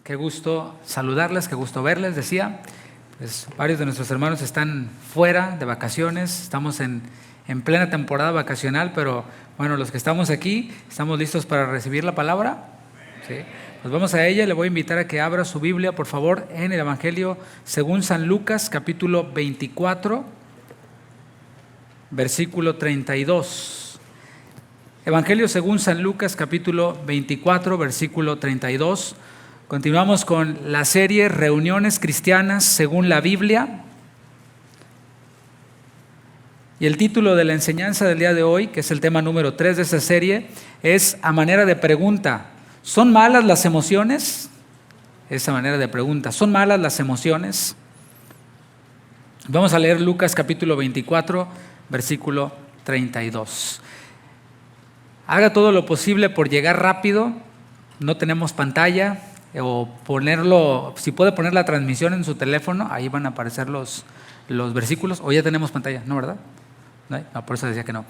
Qué gusto saludarles, qué gusto verles, decía. Pues varios de nuestros hermanos están fuera de vacaciones, estamos en plena temporada vacacional, pero bueno, los que estamos aquí, ¿estamos listos para recibir la palabra? Sí. Pues vamos a ella. Le voy a invitar a que abra su Biblia, por favor, en el Evangelio según San Lucas, capítulo 24, versículo 32. Evangelio según San Lucas, capítulo 24, versículo 32. Continuamos con la serie Reuniones Cristianas según la Biblia. Y el título de la enseñanza del día de hoy, que es el tema número 3 de esta serie, es a manera de pregunta: ¿son malas las emociones? Esa manera de pregunta: ¿son malas las emociones? Vamos a leer Lucas capítulo 24, versículo 32. Haga todo lo posible por llegar rápido. No tenemos pantalla. O ponerlo, si puede poner la transmisión en su teléfono, ahí van a aparecer los versículos. O ya tenemos pantalla, ¿no, verdad? No, por eso decía que no.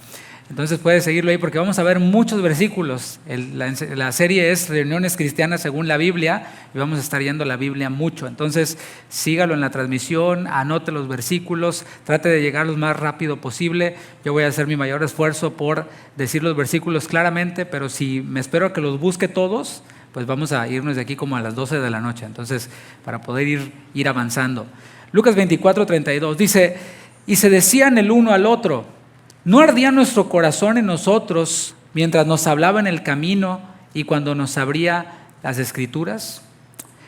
Entonces puede seguirlo ahí porque vamos a ver muchos versículos. La serie es Reuniones Cristianas según la Biblia y vamos a estar yendo a la Biblia mucho. Entonces sígalo en la transmisión, anote los versículos, trate de llegar lo más rápido posible. Yo voy a hacer mi mayor esfuerzo por decir los versículos claramente, pero si me espero a que los busque todos, pues vamos a irnos de aquí como a las 12 de la noche, entonces para poder ir avanzando. Lucas 24, 32 dice: y se decían el uno al otro, ¿no ardía nuestro corazón en nosotros mientras nos hablaba en el camino y cuando nos abría las Escrituras?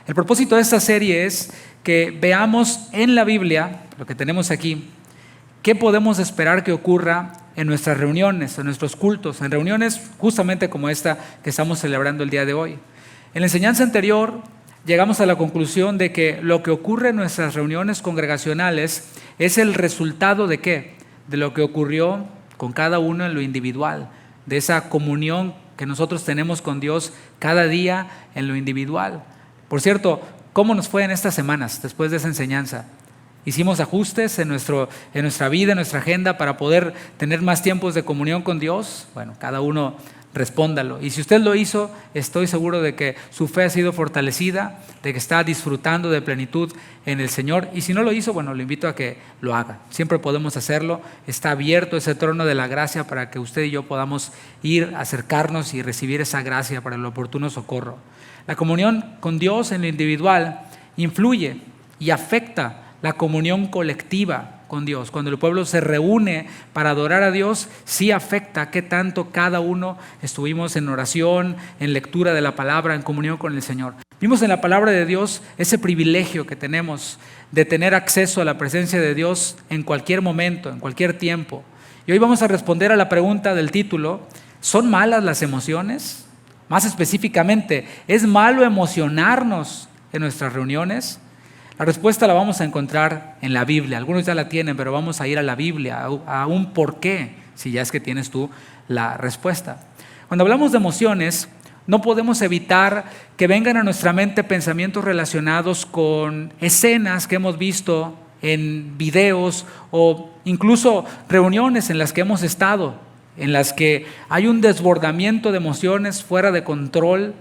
El propósito de esta serie es que veamos en la Biblia, lo que tenemos aquí, qué podemos esperar que ocurra en nuestras reuniones, en nuestros cultos, en reuniones justamente como esta que estamos celebrando el día de hoy. En la enseñanza anterior llegamos a la conclusión de que lo que ocurre en nuestras reuniones congregacionales es el resultado de ¿qué? De lo que ocurrió con cada uno en lo individual, de esa comunión que nosotros tenemos con Dios cada día en lo individual. Por cierto, ¿cómo nos fue en estas semanas después de esa enseñanza? ¿Hicimos ajustes en nuestra vida, en nuestra agenda para poder tener más tiempos de comunión con Dios? Bueno, cada uno respóndalo. Y si usted lo hizo, estoy seguro de que su fe ha sido fortalecida, de que está disfrutando de plenitud en el Señor. Y si no lo hizo, bueno, lo invito a que lo haga. Siempre podemos hacerlo. Está abierto ese trono de la gracia para que usted y yo podamos ir, acercarnos y recibir esa gracia para el oportuno socorro. La comunión con Dios en lo individual influye y afecta la comunión colectiva con Dios. Cuando el pueblo se reúne para adorar a Dios, sí afecta qué tanto cada uno estuvimos en oración, en lectura de la palabra, en comunión con el Señor. Vimos en la palabra de Dios ese privilegio que tenemos de tener acceso a la presencia de Dios en cualquier momento, en cualquier tiempo. Y hoy vamos a responder a la pregunta del título: ¿son malas las emociones? Más específicamente, ¿es malo emocionarnos en nuestras reuniones? La respuesta la vamos a encontrar en la Biblia. Algunos ya la tienen, pero vamos a ir a la Biblia, a un por qué, si ya es que tienes tú la respuesta. Cuando hablamos de emociones, no podemos evitar que vengan a nuestra mente pensamientos relacionados con escenas que hemos visto en videos o incluso reuniones en las que hemos estado, en las que hay un desbordamiento de emociones fuera de control,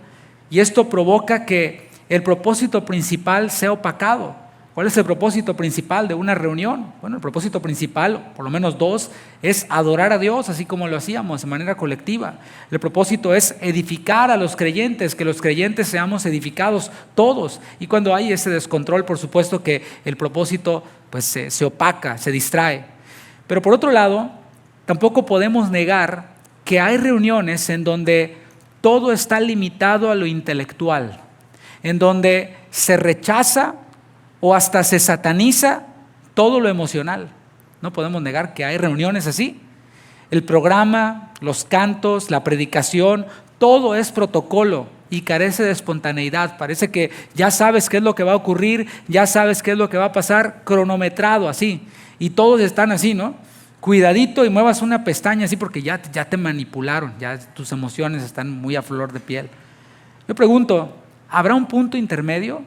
y esto provoca que el propósito principal sea opacado. ¿Cuál es el propósito principal de una reunión? Bueno, el propósito principal, por lo menos dos, es adorar a Dios, así como lo hacíamos de manera colectiva. El propósito es edificar a los creyentes, que los creyentes seamos edificados todos. Y cuando hay ese descontrol, por supuesto que el propósito pues, se opaca, se distrae. Pero por otro lado, tampoco podemos negar que hay reuniones en donde todo está limitado a lo intelectual, en donde se rechaza o hasta se sataniza todo lo emocional. No podemos negar que hay reuniones así. El programa, los cantos, la predicación, todo es protocolo y carece de espontaneidad. Parece que ya sabes qué es lo que va a ocurrir, ya sabes qué es lo que va a pasar, cronometrado así. Y todos están así, ¿no? Cuidadito y muevas una pestaña así porque ya te manipularon, ya tus emociones están muy a flor de piel. Yo pregunto, ¿habrá un punto intermedio?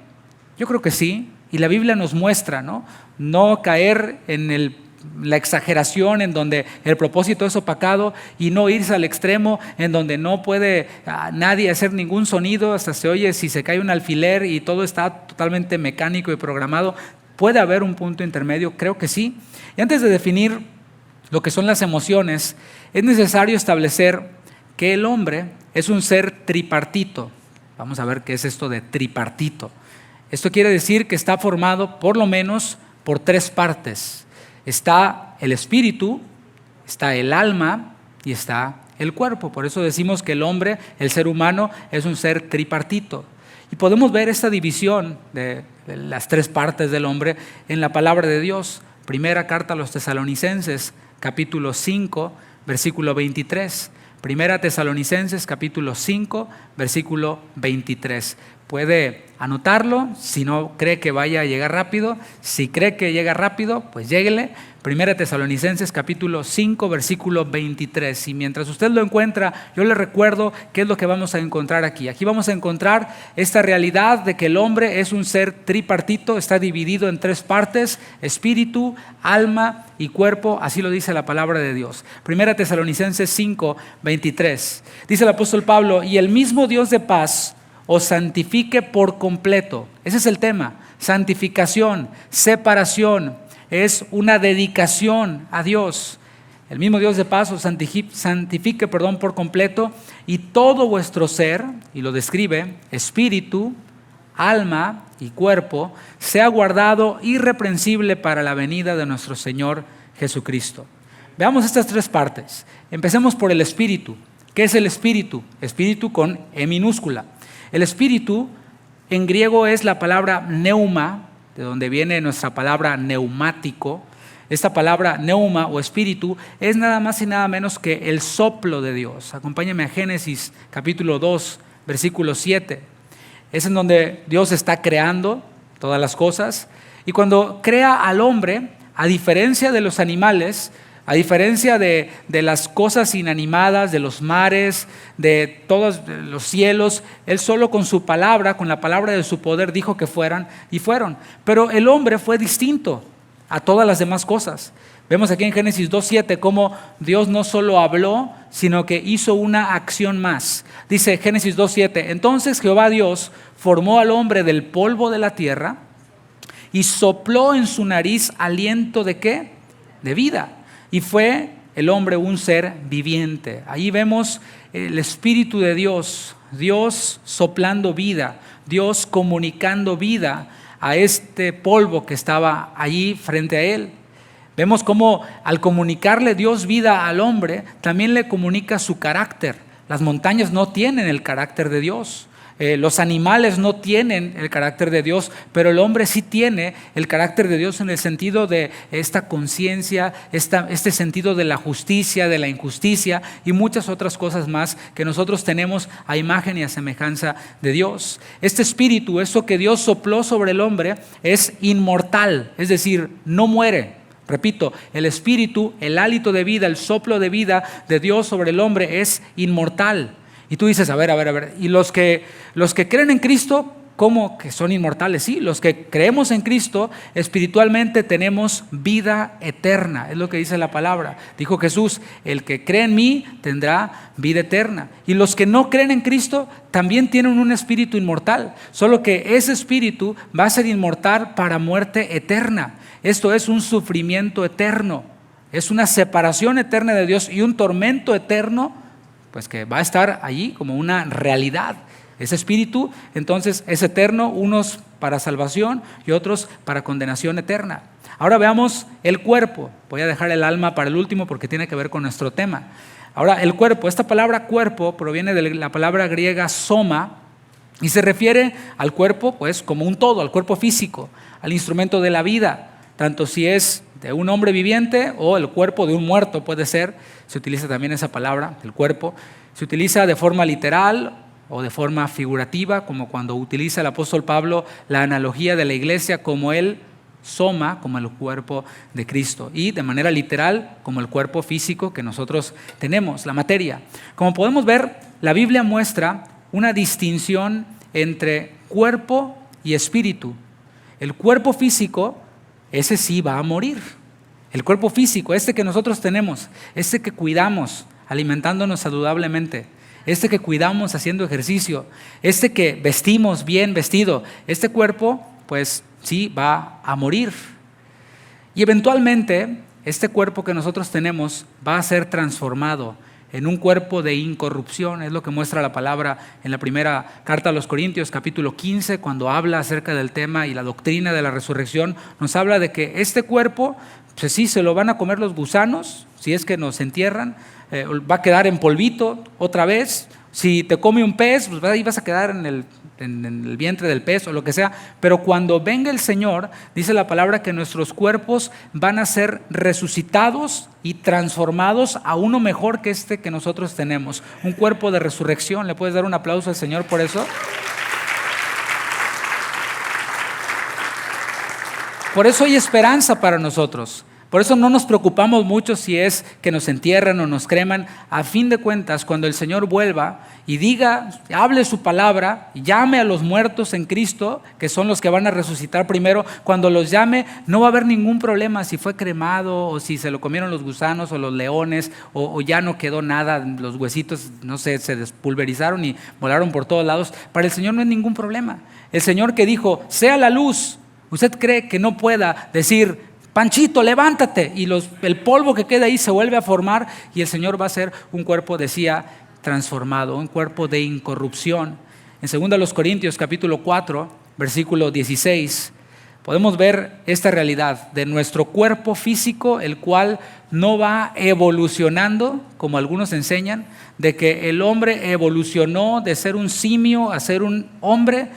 Yo creo que sí, y la Biblia nos muestra, ¿no? No caer en el la exageración en donde el propósito es opacado y no irse al extremo en donde no puede nadie hacer ningún sonido, hasta se oye si se cae un alfiler y todo está totalmente mecánico y programado. ¿Puede haber un punto intermedio? Creo que sí. Y antes de definir lo que son las emociones, es necesario establecer que el hombre es un ser tripartito. Vamos a ver qué es esto de tripartito. Esto quiere decir que está formado por lo menos por tres partes. Está el espíritu, está el alma y está el cuerpo. Por eso decimos que el hombre, el ser humano, es un ser tripartito. Y podemos ver esta división de las tres partes del hombre en la palabra de Dios. Primera carta a los Tesalonicenses, capítulo 5, versículo 23. Primera Tesalonicenses, capítulo 5, versículo 23. Puede anotarlo, si no cree que vaya a llegar rápido. Si cree que llega rápido, pues lléguele. Primera Tesalonicenses, capítulo 5, versículo 23. Y mientras usted lo encuentra, yo le recuerdo qué es lo que vamos a encontrar aquí. Aquí vamos a encontrar esta realidad de que el hombre es un ser tripartito, está dividido en tres partes: espíritu, alma y cuerpo. Así lo dice la palabra de Dios. Primera Tesalonicenses 5, 23. Dice el apóstol Pablo: y el mismo Dios de paz os santifique por completo. Ese es el tema: santificación, separación. Es una dedicación a Dios. El mismo Dios de paz os santifique por completo, y todo vuestro ser, y lo describe, espíritu, alma y cuerpo, sea guardado irreprensible para la venida de nuestro Señor Jesucristo. Veamos estas tres partes. Empecemos por el espíritu. ¿Qué es el espíritu? Espíritu con E minúscula. El espíritu en griego es la palabra neuma, de donde viene nuestra palabra neumático. Esta palabra neuma o espíritu es nada más y nada menos que el soplo de Dios. Acompáñame a Génesis capítulo 2, versículo 7. Es en donde Dios está creando todas las cosas. Y cuando crea al hombre, a diferencia de los animales, a diferencia de las cosas inanimadas, de los mares, de todos los cielos, Él solo con su palabra, con la palabra de su poder, dijo que fueran y fueron. Pero el hombre fue distinto a todas las demás cosas. Vemos aquí en Génesis 2:7 cómo Dios no solo habló, sino que hizo una acción más. Dice Génesis 2:7: entonces Jehová Dios formó al hombre del polvo de la tierra y sopló en su nariz aliento ¿de qué? De vida. Y fue el hombre un ser viviente. Ahí vemos el Espíritu de Dios, Dios soplando vida, Dios comunicando vida a este polvo que estaba allí frente a él. Vemos cómo al comunicarle Dios vida al hombre, también le comunica su carácter. Las montañas no tienen el carácter de Dios. Los animales no tienen el carácter de Dios, pero el hombre sí tiene el carácter de Dios en el sentido de esta conciencia, este sentido de la justicia, de la injusticia y muchas otras cosas más que nosotros tenemos a imagen y a semejanza de Dios. Este espíritu, eso que Dios sopló sobre el hombre, es inmortal, es decir, no muere. Repito, el espíritu, el hálito de vida, el soplo de vida de Dios sobre el hombre es inmortal. Y tú dices, a ver, ¿y los que creen en Cristo, cómo que son inmortales? Sí, los que creemos en Cristo, espiritualmente tenemos vida eterna, es lo que dice la palabra. Dijo Jesús: el que cree en mí tendrá vida eterna. Y los que no creen en Cristo también tienen un espíritu inmortal, solo que ese espíritu va a ser inmortal para muerte eterna. Esto es un sufrimiento eterno, es una separación eterna de Dios y un tormento eterno, pues que va a estar allí como una realidad. Ese espíritu entonces es eterno, unos para salvación y otros para condenación eterna. Ahora veamos el cuerpo. Voy a dejar el alma para el último porque tiene que ver con nuestro tema. Ahora el cuerpo, esta palabra cuerpo proviene de la palabra griega soma y se refiere al cuerpo pues como un todo, al cuerpo físico, al instrumento de la vida, tanto si es de un hombre viviente o el cuerpo de un muerto puede ser. Se utiliza también esa palabra, el cuerpo. Se utiliza de forma literal o de forma figurativa, como cuando utiliza el apóstol Pablo la analogía de la iglesia como el soma, como el cuerpo de Cristo, y de manera literal como el cuerpo físico que nosotros tenemos, la materia. Como podemos ver, la Biblia muestra una distinción entre cuerpo y espíritu. El cuerpo físico, ese sí va a morir. El cuerpo físico, este que nosotros tenemos, este que cuidamos alimentándonos saludablemente, este que cuidamos haciendo ejercicio, este que vestimos bien vestido, este cuerpo pues sí va a morir. Y eventualmente este cuerpo que nosotros tenemos va a ser transformado en un cuerpo de incorrupción. Es lo que muestra la palabra en la primera carta a los Corintios, capítulo 15, cuando habla acerca del tema y la doctrina de la resurrección. Nos habla de que este cuerpo, pues sí, se lo van a comer los gusanos, si es que nos entierran, va a quedar en polvito otra vez. Si te come un pez, pues ahí vas a quedar en el vientre del pez o lo que sea. Pero cuando venga el Señor, dice la palabra que nuestros cuerpos van a ser resucitados y transformados a uno mejor que este que nosotros tenemos. Un cuerpo de resurrección. ¿Le puedes dar un aplauso al Señor por eso? Por eso hay esperanza para nosotros. Por eso no nos preocupamos mucho si es que nos entierran o nos creman. A fin de cuentas, cuando el Señor vuelva y diga, hable su palabra, llame a los muertos en Cristo, que son los que van a resucitar primero, cuando los llame no va a haber ningún problema si fue cremado o si se lo comieron los gusanos o los leones o ya no quedó nada, los huesitos, no sé, se despulverizaron y volaron por todos lados. Para el Señor no es ningún problema. El Señor que dijo, sea la luz, ¿usted cree que no pueda decir, Panchito, levántate? Y el polvo que queda ahí se vuelve a formar y el Señor va a ser un cuerpo, decía, transformado, un cuerpo de incorrupción. En 2 Corintios capítulo 4, versículo 16, podemos ver esta realidad de nuestro cuerpo físico, el cual no va evolucionando, como algunos enseñan, de que el hombre evolucionó de ser un simio a ser un hombre.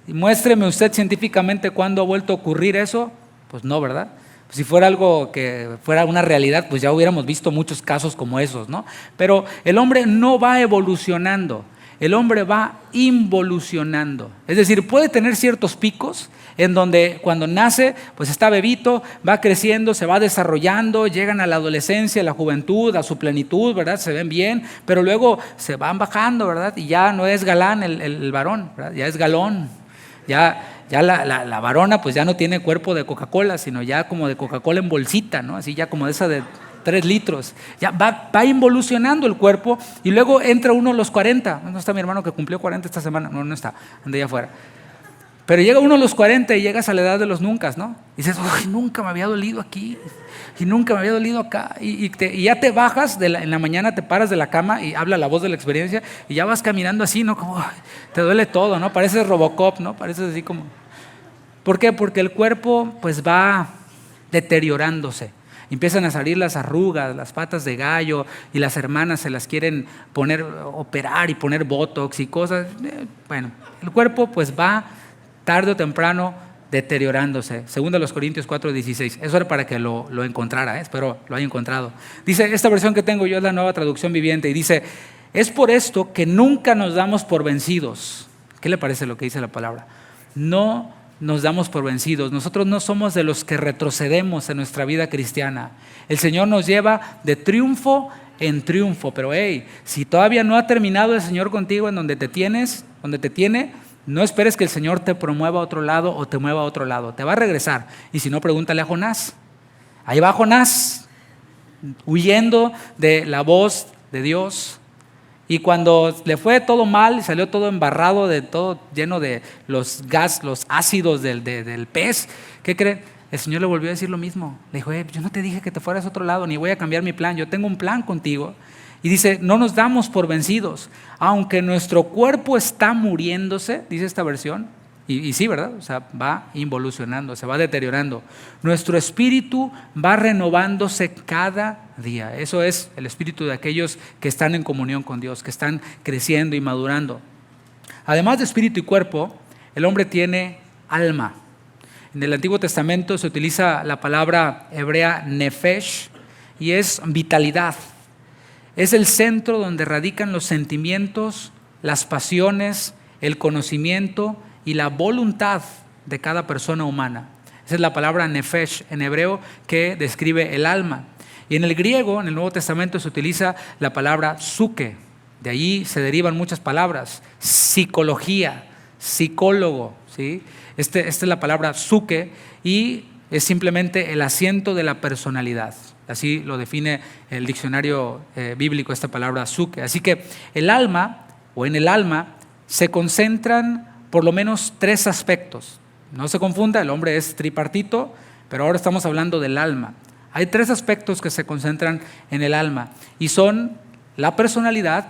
Muéstreme usted científicamente cuándo ha vuelto a ocurrir eso. Pues no, ¿verdad? Si fuera algo que fuera una realidad, pues ya hubiéramos visto muchos casos como esos, ¿no? Pero el hombre no va evolucionando, el hombre va involucionando. Es decir, puede tener ciertos picos en donde cuando nace, pues está bebito, va creciendo, se va desarrollando, llegan a la adolescencia, a la juventud, a su plenitud, ¿verdad? Se ven bien, pero luego se van bajando, ¿verdad? Y ya no es galán el varón, ¿verdad? Ya es galón, ya la varona pues ya no tiene cuerpo de Coca-Cola, sino ya como de Coca-Cola en bolsita, ¿no? Así ya como de esa de 3 litros. Ya va involucionando el cuerpo y luego entra uno a los 40. No está mi hermano que cumplió 40 esta semana. No está, anda allá afuera. Pero llega uno a los 40 y llegas a la edad de los nuncas, ¿no? Y dices, uy, nunca me había dolido aquí y nunca me había dolido acá. Y ya te bajas, en la mañana te paras de la cama y habla la voz de la experiencia y ya vas caminando así, ¿no? Como te duele todo, ¿no? Pareces Robocop, ¿no? Pareces así como... ¿Por qué? Porque el cuerpo pues va deteriorándose. Empiezan a salir las arrugas, las patas de gallo y las hermanas se las quieren operar y poner botox y cosas. Bueno, el cuerpo pues va tarde o temprano deteriorándose. 2 Corintios 4:16. Eso era para que lo encontrara, espero lo haya encontrado. Dice, esta versión que tengo yo es la Nueva Traducción Viviente y dice, es por esto que nunca nos damos por vencidos. ¿Qué le parece lo que dice la palabra? No nos damos por vencidos. Nosotros no somos de los que retrocedemos en nuestra vida cristiana. El Señor nos lleva de triunfo en triunfo. Pero hey, si todavía no ha terminado el Señor contigo en donde te tiene, no esperes que el Señor te promueva a otro lado o te mueva a otro lado. Te va a regresar. Y si no, pregúntale a Jonás. Ahí va Jonás, huyendo de la voz de Dios. Y cuando le fue todo mal, salió todo embarrado, todo lleno de los ácidos del pez, ¿qué creen? El Señor le volvió a decir lo mismo. Le dijo, yo no te dije que te fueras a otro lado, ni voy a cambiar mi plan. Yo tengo un plan contigo. Y dice, no nos damos por vencidos. Aunque nuestro cuerpo está muriéndose, dice esta versión, y sí, ¿verdad? O sea, va involucionando, se va deteriorando. Nuestro espíritu va renovándose cada día. Eso es el espíritu de aquellos que están en comunión con Dios, que están creciendo y madurando. Además de espíritu y cuerpo, el hombre tiene alma. En el Antiguo Testamento se utiliza la palabra hebrea nefesh y es vitalidad. Es el centro donde radican los sentimientos, las pasiones, el conocimiento y la voluntad de cada persona humana. Esa es la palabra nefesh en hebreo que describe el alma. Y en el griego, en el Nuevo Testamento, se utiliza la palabra psuque. De allí se derivan muchas palabras. Psicología, psicólogo, ¿sí? Esta es la palabra psuque y es simplemente el asiento de la personalidad. Así lo define el diccionario bíblico esta palabra suke. Así que el alma, o en el alma, se concentran por lo menos 3 aspectos. No se confunda, el hombre es tripartito, pero ahora estamos hablando del alma. Hay 3 aspectos que se concentran en el alma y son la personalidad,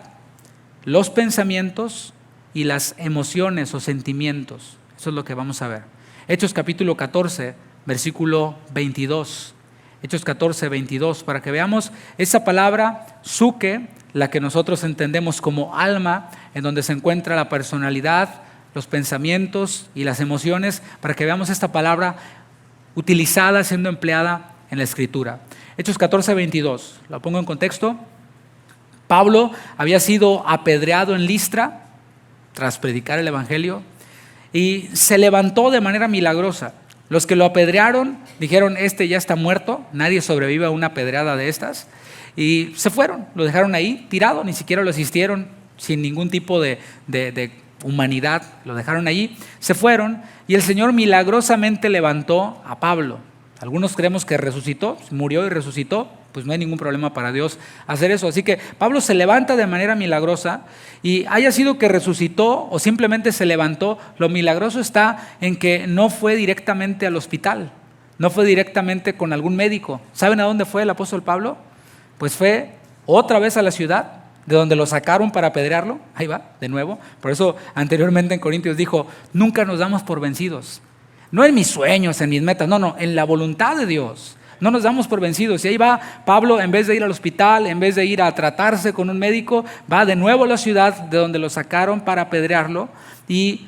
los pensamientos y las emociones o sentimientos. Eso es lo que vamos a ver. Hechos capítulo 14, versículo 22. Hechos 14, 22, para que veamos esa palabra suke, la que nosotros entendemos como alma, en donde se encuentra la personalidad, los pensamientos y las emociones, para que veamos esta palabra utilizada, siendo empleada en la Escritura. Hechos 14, 22, lo pongo en contexto. Pablo había sido apedreado en Listra tras predicar el Evangelio y se levantó de manera milagrosa. Los que lo apedrearon dijeron, este ya está muerto, nadie sobrevive a una pedrada de estas, y se fueron, lo dejaron ahí tirado, ni siquiera lo asistieron, sin ningún tipo de humanidad, lo dejaron allí, se fueron y el Señor milagrosamente levantó a Pablo. Algunos creemos que resucitó, murió y resucitó, pues no hay ningún problema para Dios hacer eso. Así que Pablo se levanta de manera milagrosa y haya sido que resucitó o simplemente se levantó, lo milagroso está en que no fue directamente al hospital, no fue directamente con algún médico. ¿Saben a dónde fue el apóstol Pablo? Pues fue otra vez a la ciudad de donde lo sacaron para apedrearlo. Ahí va, de nuevo. Por eso anteriormente en Corintios dijo, nunca nos damos por vencidos. No en mis sueños, en mis metas, no, en la voluntad de Dios. No nos damos por vencidos. Y ahí va Pablo, en vez de ir al hospital, en vez de ir a tratarse con un médico, va de nuevo a la ciudad de donde lo sacaron para apedrearlo y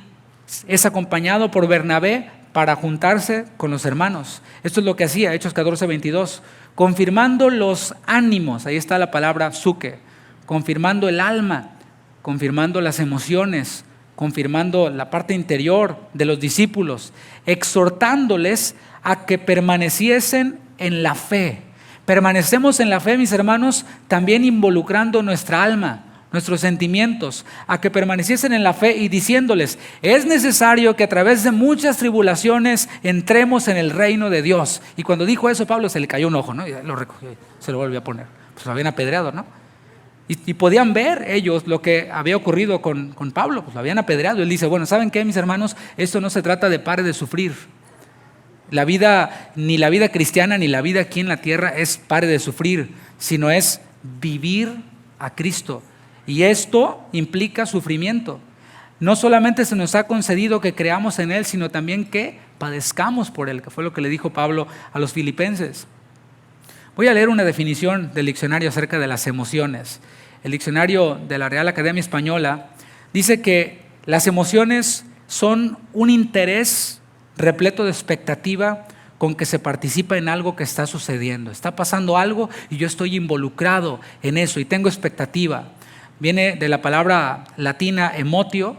es acompañado por Bernabé para juntarse con los hermanos. Esto es lo que hacía, Hechos 14, 22, confirmando los ánimos. Ahí está la palabra suke, confirmando el alma, confirmando las emociones, confirmando la parte interior de los discípulos, exhortándoles a que permaneciesen en la fe. Permanecemos en la fe, mis hermanos, también involucrando nuestra alma, nuestros sentimientos, a que permaneciesen en la fe y diciéndoles, es necesario que a través de muchas tribulaciones entremos en el reino de Dios. Y cuando dijo eso, Pablo se le cayó un ojo, ¿no? Y lo recogió y se lo volvió a poner. Pues lo habían apedreado, ¿no? Y podían ver ellos lo que había ocurrido con Pablo, pues lo habían apedreado. Él dice, bueno, ¿saben qué, mis hermanos? Esto no se trata de pare de sufrir. La vida, ni la vida cristiana, ni la vida aquí en la tierra es pare de sufrir, sino es vivir a Cristo. Y esto implica sufrimiento. No solamente se nos ha concedido que creamos en Él, sino también que padezcamos por Él, que fue lo que le dijo Pablo a los filipenses. Voy a leer una definición del diccionario acerca de las emociones. El diccionario de la Real Academia Española dice que las emociones son un interés repleto de expectativa con que se participa en algo que está sucediendo. Está pasando algo y yo estoy involucrado en eso y tengo expectativa. Viene de la palabra latina emotio,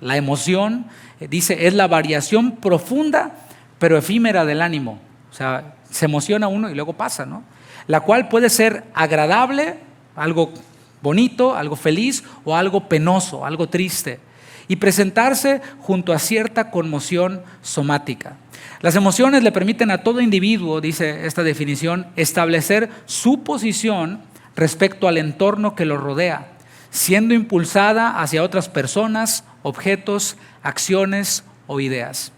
la emoción, dice es la variación profunda pero efímera del ánimo. O sea, se emociona uno y luego pasa, ¿no? La cual puede ser agradable, algo bonito, algo feliz o algo penoso, algo triste, y presentarse junto a cierta conmoción somática. Las emociones le permiten a todo individuo, dice esta definición, establecer su posición respecto al entorno que lo rodea, siendo impulsada hacia otras personas, objetos, acciones o ideas.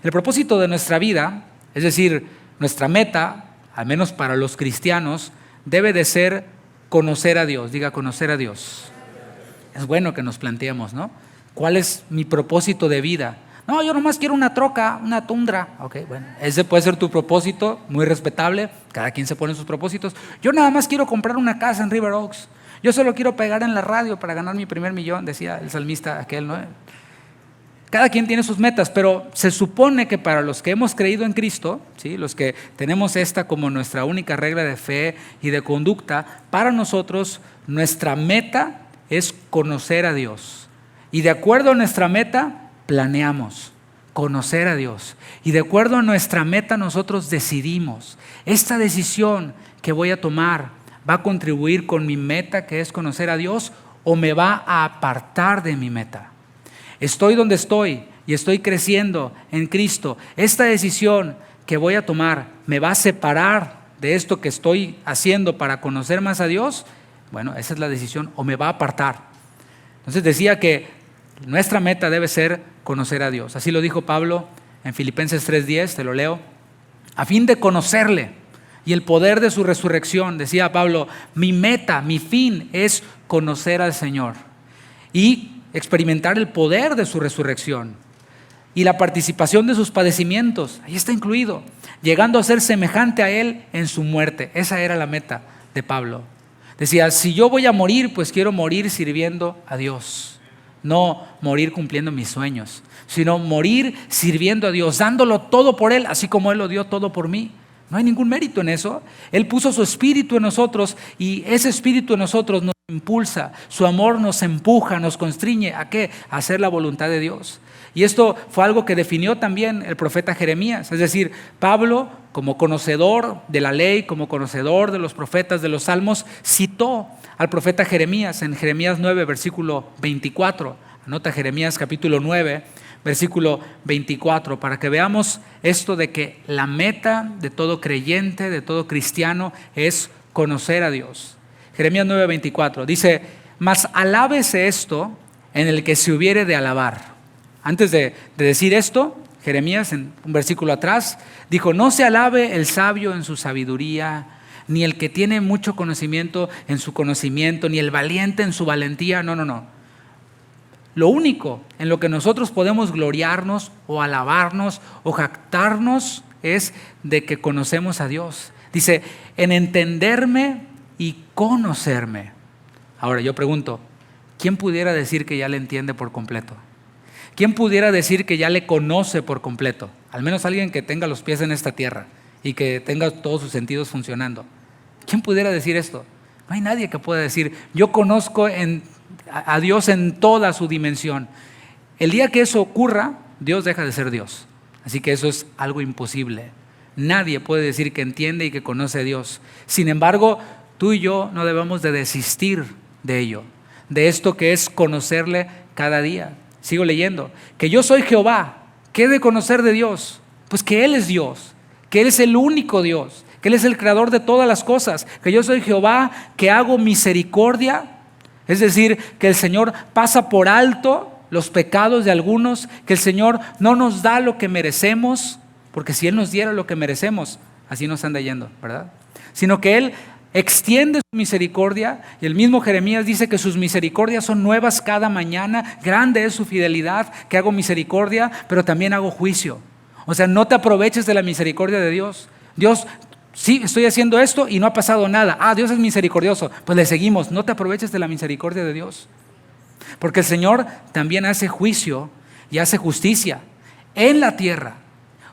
El propósito de nuestra vida, es decir, nuestra meta, al menos para los cristianos, debe de ser conocer a Dios. Diga, conocer a Dios. Es bueno que nos planteemos, ¿no? ¿Cuál es mi propósito de vida? No, yo nomás quiero una troca, una Tundra. Ok, bueno, ese puede ser tu propósito, muy respetable. Cada quien se pone sus propósitos. Yo nada más quiero comprar una casa en River Oaks. Yo solo quiero pegar en la radio para ganar mi primer millón, decía el salmista aquel, ¿no? Cada quien tiene sus metas, pero se supone que para los que hemos creído en Cristo, ¿sí? Los que tenemos esta como nuestra única regla de fe y de conducta, para nosotros nuestra meta es conocer a Dios. Y de acuerdo a nuestra meta, planeamos conocer a Dios. Y de acuerdo a nuestra meta, nosotros decidimos. Esta decisión que voy a tomar va a contribuir con mi meta, que es conocer a Dios, o me va a apartar de mi meta. Estoy donde estoy y estoy creciendo en Cristo. Esta decisión que voy a tomar me va a separar de esto que estoy haciendo para conocer más a Dios, bueno, esa es la decisión, o me va a apartar. Entonces decía que nuestra meta debe ser conocer a Dios. Así lo dijo Pablo en Filipenses 3:10, te lo leo. A fin de conocerle y el poder de su resurrección, decía Pablo, mi meta, mi fin es conocer al Señor y experimentar el poder de su resurrección y la participación de sus padecimientos, ahí está incluido, llegando a ser semejante a Él en su muerte. Esa era la meta de Pablo. Decía, si yo voy a morir, pues quiero morir sirviendo a Dios, no morir cumpliendo mis sueños, sino morir sirviendo a Dios, dándolo todo por Él, así como Él lo dio todo por mí. No hay ningún mérito en eso. Él puso su espíritu en nosotros y ese espíritu en nosotros nos impulsa, su amor nos empuja, nos constriñe ¿a qué? A hacer la voluntad de Dios. Y esto fue algo que definió también el profeta Jeremías. Es decir, Pablo, como conocedor de la ley, como conocedor de los profetas, de los salmos, citó al profeta Jeremías en Jeremías 9, versículo 24. Anota Jeremías capítulo 9, versículo 24, para que veamos esto de que la meta de todo creyente, de todo cristiano, es conocer a Dios. Jeremías 9, 24 dice, mas alábese esto en el que se hubiere de alabar. Antes de decir esto, Jeremías, en un versículo atrás, dijo, no se alabe el sabio en su sabiduría, ni el que tiene mucho conocimiento en su conocimiento, ni el valiente en su valentía. No. Lo único en lo que nosotros podemos gloriarnos o alabarnos o jactarnos es de que conocemos a Dios. Dice, en entenderme y conocerme. Ahora yo pregunto, ¿quién pudiera decir que ya le entiende por completo? ¿Quién pudiera decir que ya le conoce por completo? Al menos alguien que tenga los pies en esta tierra y que tenga todos sus sentidos funcionando. ¿Quién pudiera decir esto? No hay nadie que pueda decir, yo conozco a Dios en toda su dimensión. El día que eso ocurra, Dios deja de ser Dios. Así que eso es algo imposible. Nadie puede decir que entiende y que conoce a Dios. Sin embargo, tú y yo no debemos de desistir de ello, de esto que es conocerle cada día. Sigo leyendo, que yo soy Jehová. ¿Qué he de conocer de Dios? Pues que Él es Dios, que Él es el único Dios, que Él es el creador de todas las cosas, que yo soy Jehová, que hago misericordia, es decir, que el Señor pasa por alto los pecados de algunos, que el Señor no nos da lo que merecemos, porque si Él nos diera lo que merecemos, así nos anda yendo, ¿verdad? Sino que Él extiende su misericordia, y el mismo Jeremías dice que sus misericordias son nuevas cada mañana, grande es su fidelidad, que hago misericordia, pero también hago juicio. O sea, no te aproveches de la misericordia de Dios. Dios, sí, estoy haciendo esto y no ha pasado nada. Dios es misericordioso, pues le seguimos. No te aproveches de la misericordia de Dios, porque el Señor también hace juicio y hace justicia en la tierra.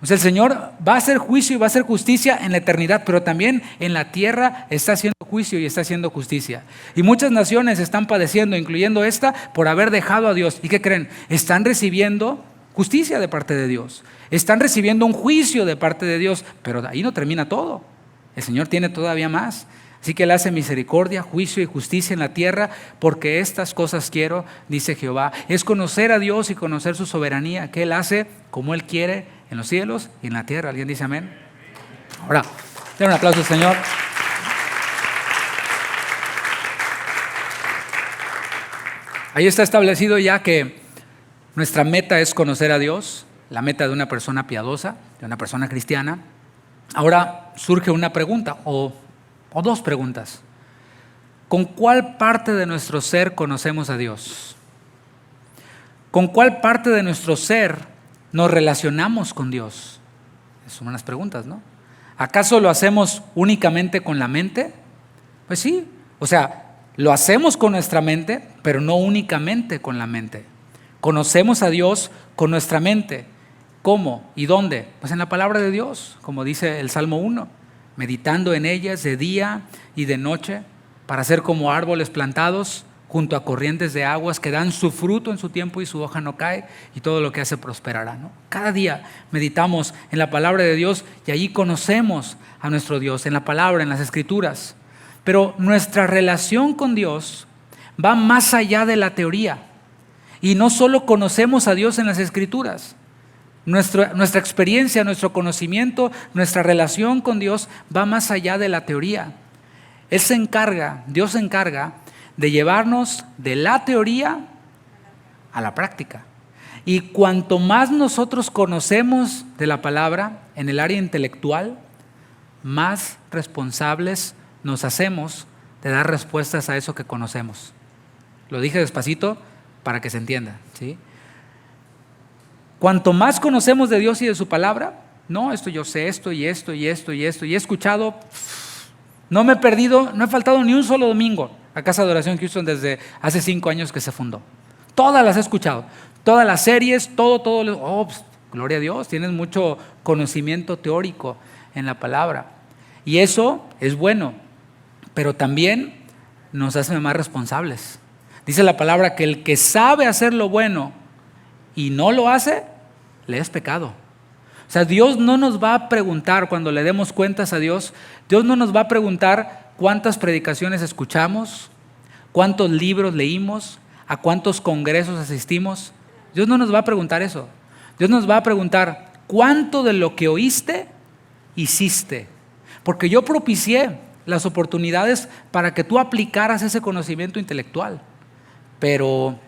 O sea, el Señor va a hacer juicio y va a hacer justicia en la eternidad, pero también en la tierra está haciendo juicio y está haciendo justicia. Y muchas naciones están padeciendo, incluyendo esta, por haber dejado a Dios. ¿Y qué creen? Están recibiendo justicia de parte de Dios. Están recibiendo un juicio de parte de Dios, pero ahí no termina todo. El Señor tiene todavía más. Así que Él hace misericordia, juicio y justicia en la tierra, porque estas cosas quiero, dice Jehová. Es conocer a Dios y conocer su soberanía, que Él hace como Él quiere en los cielos y en la tierra. ¿Alguien dice amén? Ahora, den un aplauso al Señor. Ahí está establecido ya que nuestra meta es conocer a Dios, la meta de una persona piadosa, de una persona cristiana. Ahora surge una pregunta o dos preguntas. ¿Con cuál parte de nuestro ser conocemos a Dios? ¿Con cuál parte de nuestro ser nos relacionamos con Dios? Son unas preguntas, ¿no? ¿Acaso lo hacemos únicamente con la mente? Pues sí, o sea, lo hacemos con nuestra mente, pero no únicamente con la mente. Conocemos a Dios con nuestra mente. ¿Cómo y dónde? Pues en la palabra de Dios, como dice el Salmo 1, meditando en ellas de día y de noche, para ser como árboles plantados junto a corrientes de aguas que dan su fruto en su tiempo y su hoja no cae, y todo lo que hace prosperará, ¿no? Cada día meditamos en la palabra de Dios y allí conocemos a nuestro Dios, en la palabra, en las Escrituras. Pero nuestra relación con Dios va más allá de la teoría. Y no solo conocemos a Dios en las Escrituras. Nuestra experiencia, nuestro conocimiento, nuestra relación con Dios va más allá de la teoría. Dios se encarga de llevarnos de la teoría a la práctica. Y cuanto más nosotros conocemos de la palabra en el área intelectual, más responsables nos hacemos de dar respuestas a eso que conocemos. Lo dije despacito para que se entienda, ¿sí? Cuanto más conocemos de Dios y de su palabra, no, esto yo sé, esto y esto y esto y esto, y he escuchado, no me he perdido, no he faltado ni un solo domingo a Casa de Oración Houston desde hace 5 años que se fundó. Todas las he escuchado, todas las series, todo, gloria a Dios, tienes mucho conocimiento teórico en la palabra. Y eso es bueno, pero también nos hace más responsables. Dice la palabra que el que sabe hacer lo bueno y no lo hace, le es pecado. O sea, Dios no nos va a preguntar cuando le demos cuentas a Dios, Dios no nos va a preguntar cuántas predicaciones escuchamos, cuántos libros leímos, a cuántos congresos asistimos. Dios no nos va a preguntar eso. Dios nos va a preguntar cuánto de lo que oíste, hiciste. Porque yo propicié las oportunidades para que tú aplicaras ese conocimiento intelectual. Pero,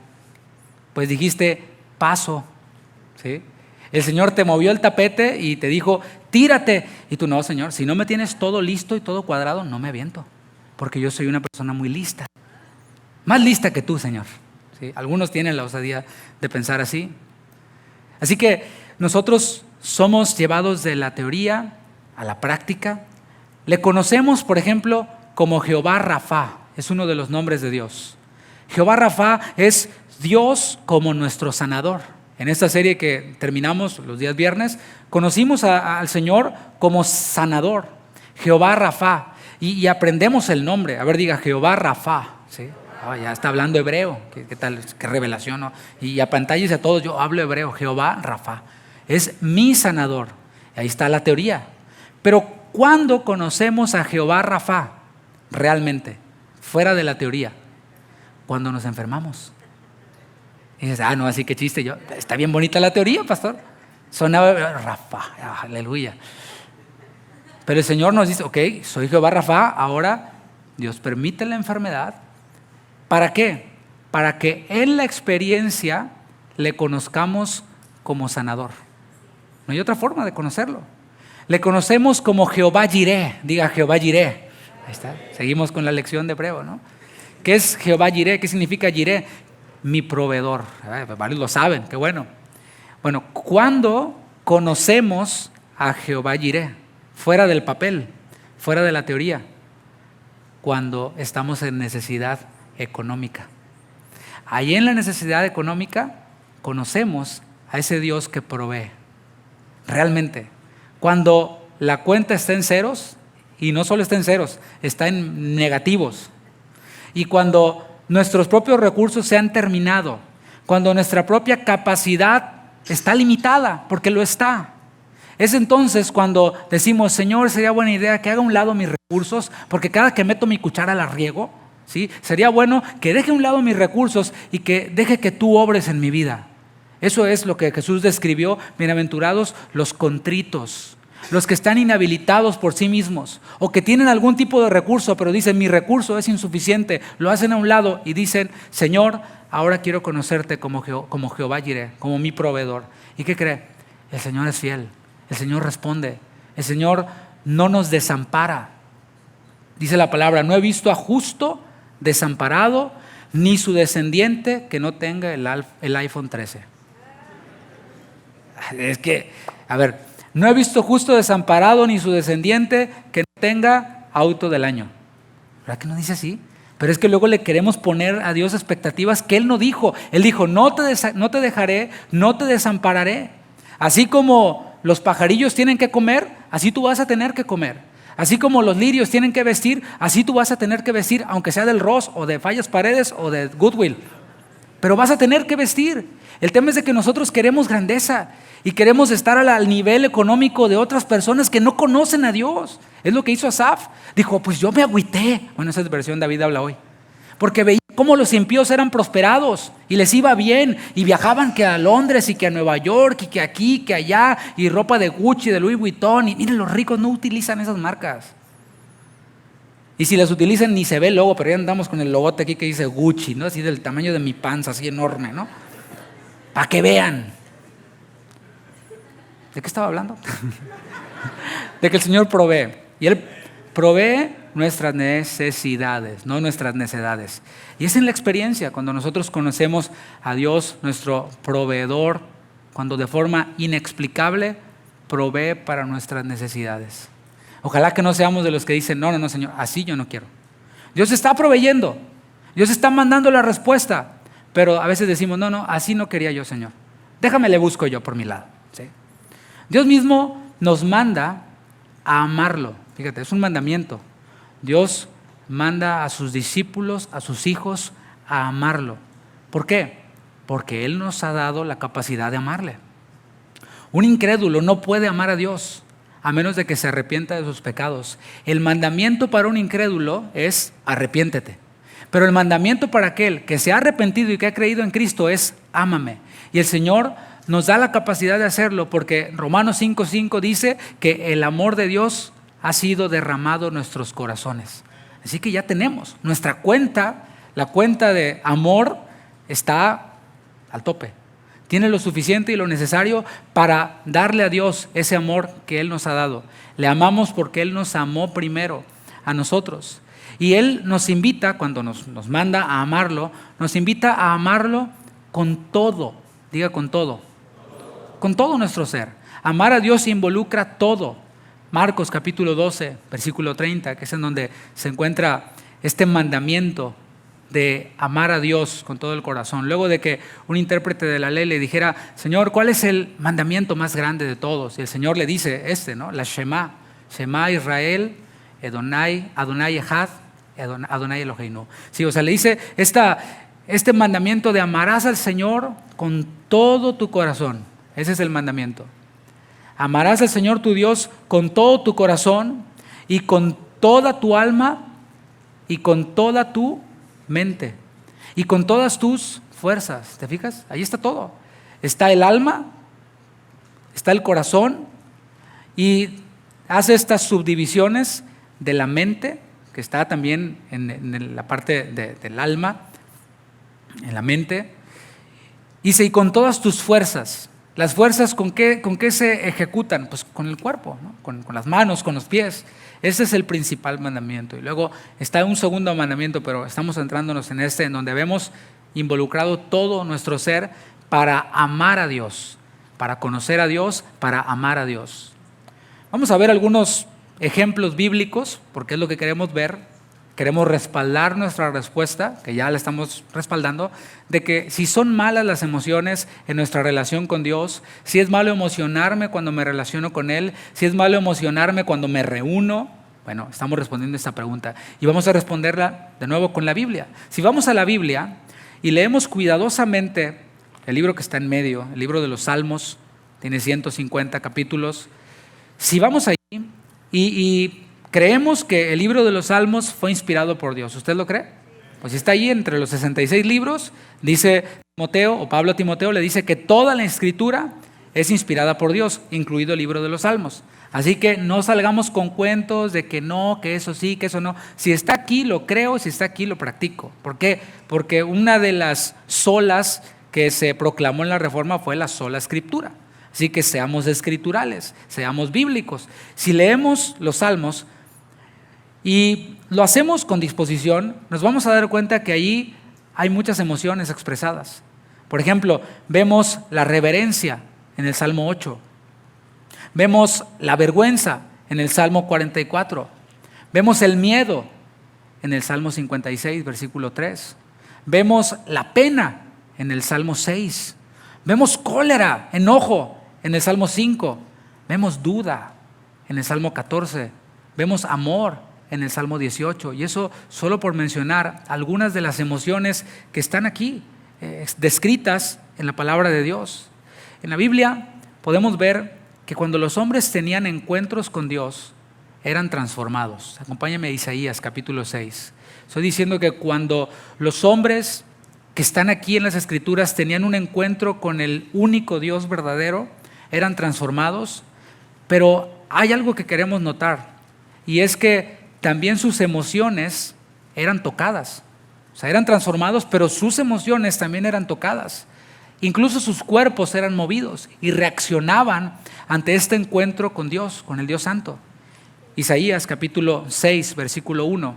pues dijiste, paso, ¿sí? El Señor te movió el tapete y te dijo, tírate. Y tú, no, Señor, si no me tienes todo listo y todo cuadrado, no me aviento. Porque yo soy una persona muy lista. Más lista que tú, Señor. ¿Sí? Algunos tienen la osadía de pensar así. Así que nosotros somos llevados de la teoría a la práctica. Le conocemos, por ejemplo, como Jehová Rafa. Es uno de los nombres de Dios. Jehová Rafa es Dios como nuestro sanador. En esta serie que terminamos los días viernes, conocimos al Señor como sanador. Jehová Rafa. Y aprendemos el nombre. A ver, diga Jehová Rafa. ¿Sí? Ya está hablando hebreo. ¿Qué tal? Qué revelación, ¿no? Y apantalles a todos, yo hablo hebreo. Jehová Rafa. Es mi sanador. Ahí está la teoría. Pero ¿cuándo conocemos a Jehová Rafa realmente? Fuera de la teoría. Cuando nos enfermamos. Y dices, no, así que chiste. Está bien bonita la teoría, pastor. Sonaba Rafa, aleluya. Pero el Señor nos dice, ok, soy Jehová Rafa, ahora Dios permite la enfermedad. ¿Para qué? Para que en la experiencia le conozcamos como sanador. No hay otra forma de conocerlo. Le conocemos como Jehová Jireh. Diga Jehová Jireh. Ahí está. Seguimos con la lección de hebreo, ¿no? ¿Qué es Jehová Jireh? ¿Qué significa Jireh? Mi proveedor. Varios lo saben, qué bueno. Bueno, ¿cuándo conocemos a Jehová Jireh? Fuera del papel, fuera de la teoría. Cuando estamos en necesidad económica. Ahí en la necesidad económica conocemos a ese Dios que provee. Realmente. Cuando la cuenta está en ceros, y no solo está en ceros, está en negativos. Y cuando nuestros propios recursos se han terminado, cuando nuestra propia capacidad está limitada, porque lo está. Es entonces cuando decimos, Señor, sería buena idea que haga a un lado mis recursos, porque cada que meto mi cuchara la riego, ¿sí? Sería bueno que deje a un lado mis recursos y que deje que tú obres en mi vida. Eso es lo que Jesús describió, bienaventurados los contritos, los que están inhabilitados por sí mismos o que tienen algún tipo de recurso, pero dicen, mi recurso es insuficiente, lo hacen a un lado y dicen, Señor, ahora quiero conocerte como Jehová Jireh, como mi proveedor. ¿Y qué cree? El Señor es fiel, el Señor responde, el Señor no nos desampara. Dice la palabra, no he visto a justo desamparado, ni su descendiente que no tenga el iPhone 13. Es que, a ver, no he visto justo desamparado ni su descendiente que no tenga auto del año. ¿Verdad que no dice así? Pero es que luego le queremos poner a Dios expectativas que Él no dijo. Él dijo, no te dejaré, no te desampararé. Así como los pajarillos tienen que comer, así tú vas a tener que comer. Así como los lirios tienen que vestir, así tú vas a tener que vestir, aunque sea del Ross o de Fallas Paredes o de Goodwill. Pero vas a tener que vestir. El tema es de que nosotros queremos grandeza y queremos estar al nivel económico de otras personas que no conocen a Dios. Es lo que hizo Asaf. Dijo, pues yo me agüité. Bueno, esa es la versión David habla hoy. Porque veía cómo los impíos eran prosperados y les iba bien y viajaban que a Londres y que a Nueva York y que aquí, que allá y ropa de Gucci, de Louis Vuitton. Y miren, los ricos no utilizan esas marcas. Y si las utilizan ni se ve el logo, pero ya andamos con el logote aquí que dice Gucci, ¿no? Así del tamaño de mi panza, así enorme, ¿no? Para que vean. ¿De qué estaba hablando? De que el Señor provee. Y Él provee nuestras necesidades, no nuestras necedades. Y es en la experiencia cuando nosotros conocemos a Dios, nuestro proveedor, cuando de forma inexplicable provee para nuestras necesidades. Ojalá que no seamos de los que dicen, no, Señor, así yo no quiero. Dios está proveyendo, Dios está mandando la respuesta, pero a veces decimos, no, así no quería yo, Señor. Déjame le busco yo por mi lado. ¿Sí? Dios mismo nos manda a amarlo. Fíjate, es un mandamiento. Dios manda a sus discípulos, a sus hijos, a amarlo. ¿Por qué? Porque Él nos ha dado la capacidad de amarle. Un incrédulo no puede amar a Dios a menos de que se arrepienta de sus pecados. El mandamiento para un incrédulo es arrepiéntete. Pero el mandamiento para aquel que se ha arrepentido y que ha creído en Cristo es ámame. Y el Señor nos da la capacidad de hacerlo porque Romanos 5:5 dice que el amor de Dios ha sido derramado en nuestros corazones. Así que ya tenemos nuestra cuenta, la cuenta de amor está al tope. Tiene lo suficiente y lo necesario para darle a Dios ese amor que Él nos ha dado. Le amamos porque Él nos amó primero a nosotros. Y Él nos invita, cuando nos manda a amarlo, nos invita a amarlo con todo. Diga con todo. Con todo nuestro ser. Amar a Dios involucra todo. Marcos capítulo 12, versículo 30, que es en donde se encuentra este mandamiento de amar a Dios con todo el corazón. Luego de que un intérprete de la ley le dijera, Señor, ¿cuál es el mandamiento más grande de todos? Y el Señor le dice ¿no? La Shema Israel, Adonai Echad, Adonai Eloheinu. Sí, o sea, le dice este mandamiento de amarás al Señor con todo tu corazón. Ese es el mandamiento. Amarás al Señor tu Dios con todo tu corazón y con toda tu alma y con toda tu mente y con todas tus fuerzas. ¿Te fijas? Ahí está todo. Está el alma, está el corazón y hace estas subdivisiones de la mente, que está también en la parte del alma, en la mente. Dice, y con todas tus fuerzas. Las fuerzas, ¿con qué se ejecutan? Pues con el cuerpo, ¿no? Con las manos, con los pies. Ese es el principal mandamiento. Y luego está un segundo mandamiento, pero estamos centrándonos en en donde vemos involucrado todo nuestro ser para amar a Dios, para conocer a Dios, para amar a Dios. Vamos a ver algunos ejemplos bíblicos, porque es lo que queremos ver. Queremos respaldar nuestra respuesta, que ya la estamos respaldando, de que si son malas las emociones en nuestra relación con Dios, si es malo emocionarme cuando me relaciono con Él, si es malo emocionarme cuando me reúno. Bueno, estamos respondiendo esta pregunta y vamos a responderla de nuevo con la Biblia. Si vamos a la Biblia y leemos cuidadosamente el libro que está en medio, el libro de los Salmos, tiene 150 capítulos. Si vamos ahí y creemos que el libro de los Salmos fue inspirado por Dios. ¿Usted lo cree? Pues está ahí entre los 66 libros. Dice Timoteo, o Pablo a Timoteo le dice que toda la escritura es inspirada por Dios, incluido el libro de los Salmos. Así que no salgamos con cuentos de que no, que eso sí, que eso no. Si está aquí lo creo, si está aquí lo practico. ¿Por qué? Porque una de las solas que se proclamó en la Reforma fue la sola escritura. Así que seamos escriturales, seamos bíblicos. Si leemos los Salmos y lo hacemos con disposición, nos vamos a dar cuenta que ahí hay muchas emociones expresadas. Por ejemplo, vemos la reverencia en el Salmo 8. Vemos la vergüenza en el Salmo 44. Vemos el miedo en el Salmo 56, versículo 3. Vemos la pena en el Salmo 6. Vemos cólera, enojo en el Salmo 5. Vemos duda en el Salmo 14. Vemos amor en el Salmo 18. Y eso solo por mencionar algunas de las emociones que están aquí descritas en la palabra de Dios. En la Biblia podemos ver que cuando los hombres tenían encuentros con Dios, eran transformados. Acompáñame a Isaías capítulo 6. Estoy diciendo que cuando los hombres que están aquí en las Escrituras tenían un encuentro con el único Dios verdadero, eran transformados, pero hay algo que queremos notar, y es que también sus emociones eran tocadas. O sea, eran transformados, pero sus emociones también eran tocadas. Incluso sus cuerpos eran movidos y reaccionaban ante este encuentro con Dios, con el Dios Santo. Isaías capítulo 6, versículo 1.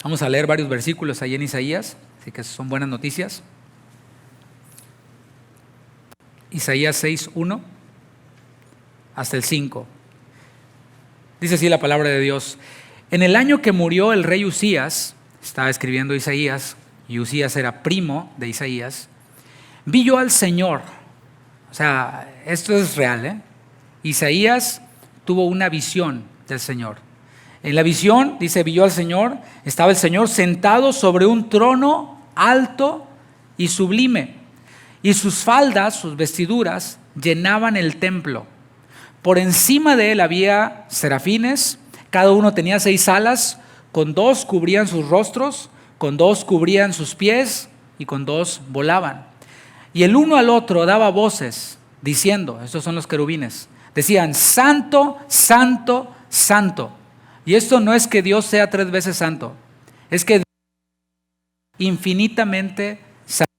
Vamos a leer varios versículos ahí en Isaías, así que son buenas noticias. Isaías 6, 1 hasta el 5. Dice así la palabra de Dios: en el año que murió el rey Usías, estaba escribiendo Isaías, y Usías era primo de Isaías, vi yo al Señor. O sea, esto es real, Isaías tuvo una visión del Señor. En la visión, dice, vi yo al Señor, estaba el Señor sentado sobre un trono alto y sublime, y sus faldas, sus vestiduras, llenaban el templo. Por encima de él había serafines, cada uno tenía 6 alas, con 2 cubrían sus rostros, con 2 cubrían sus pies, y con 2 volaban. Y el uno al otro daba voces, diciendo, estos son los querubines, decían, santo, santo, santo. Y esto no es que Dios sea 3 veces santo, es que Dios es infinitamente santo.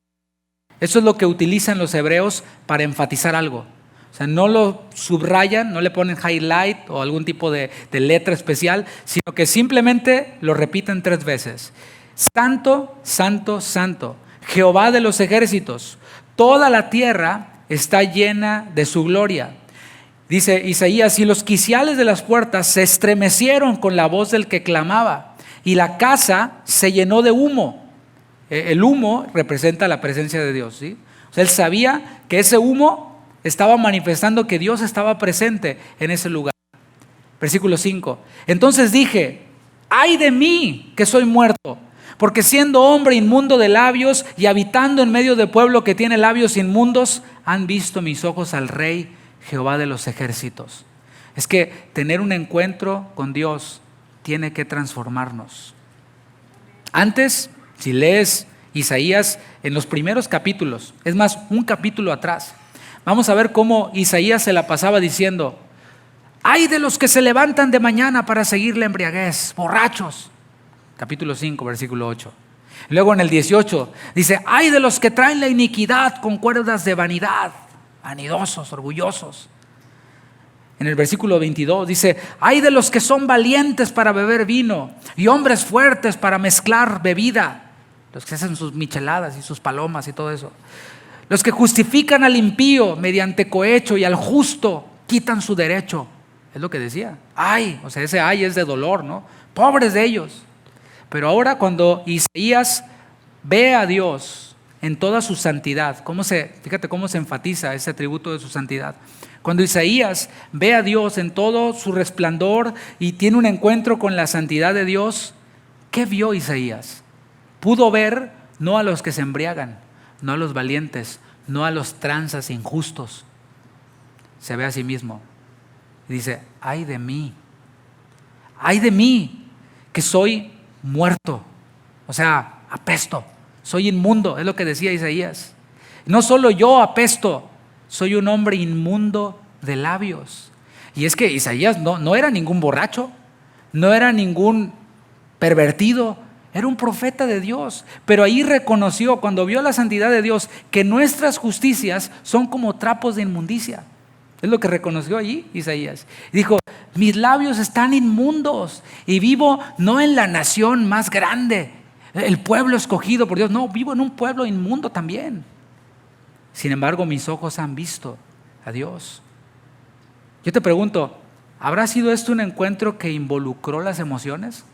Eso es lo que utilizan los hebreos para enfatizar algo. O sea, no lo subrayan, no le ponen highlight o algún tipo de letra especial, sino que simplemente lo repiten 3 veces. Santo, santo, santo, Jehová de los ejércitos, toda la tierra está llena de su gloria. Dice Isaías, y los quiciales de las puertas se estremecieron con la voz del que clamaba, y la casa se llenó de humo. El humo representa la presencia de Dios, ¿sí? O sea, él sabía que ese humo estaba manifestando que Dios estaba presente en ese lugar. Versículo 5. Entonces dije, ay de mí que soy muerto, porque siendo hombre inmundo de labios y habitando en medio de pueblo que tiene labios inmundos, han visto mis ojos al Rey Jehová de los ejércitos. Es que tener un encuentro con Dios tiene que transformarnos. Antes, si lees Isaías en los primeros capítulos, es más, un capítulo atrás, vamos a ver cómo Isaías se la pasaba diciendo, ay de los que se levantan de mañana para seguir la embriaguez, borrachos. Capítulo 5, versículo 8. Luego en el 18 dice, ay de los que traen la iniquidad con cuerdas de vanidad, vanidosos, orgullosos. En el versículo 22 dice, ay de los que son valientes para beber vino y hombres fuertes para mezclar bebida, los que hacen sus micheladas y sus palomas y todo eso. Los que justifican al impío mediante cohecho y al justo quitan su derecho. Es lo que decía. Ay, o sea, ese ay es de dolor, ¿no? Pobres de ellos. Pero ahora cuando Isaías ve a Dios en toda su santidad, fíjate cómo se enfatiza ese atributo de su santidad. Cuando Isaías ve a Dios en todo su resplandor y tiene un encuentro con la santidad de Dios, ¿qué vio Isaías? Pudo ver no a los que se embriagan, no a los valientes, no a los tranzas injustos. Se ve a sí mismo y dice, ay de mí que soy muerto, o sea, apesto, soy inmundo, es lo que decía Isaías. No solo yo apesto, soy un hombre inmundo de labios. Y es que Isaías no era ningún borracho, no era ningún pervertido, era un profeta de Dios, pero ahí reconoció, cuando vio la santidad de Dios, que nuestras justicias son como trapos de inmundicia. Es lo que reconoció allí Isaías. Dijo, mis labios están inmundos y vivo no en la nación más grande, el pueblo escogido por Dios, no, vivo en un pueblo inmundo también. Sin embargo, mis ojos han visto a Dios. Yo te pregunto, ¿habrá sido esto un encuentro que involucró las emociones?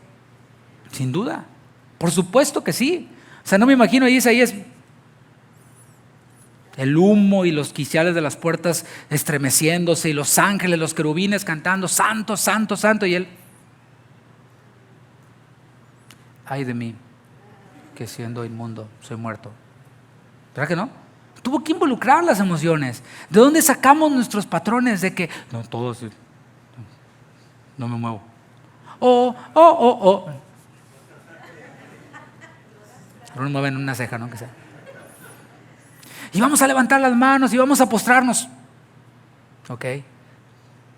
Sin duda, por supuesto que sí. O sea, no me imagino ahí Isaías, el humo y los quiciales de las puertas estremeciéndose y los ángeles, los querubines cantando, santo, santo, santo, y él, ay de mí, que siendo inmundo soy muerto. ¿Verdad que no? Tuvo que involucrar las emociones. ¿De dónde sacamos nuestros patrones de que no, todo así, no me muevo? Algunos mueven una ceja, ¿no? Que sea. Y vamos a levantar las manos y vamos a postrarnos. Ok.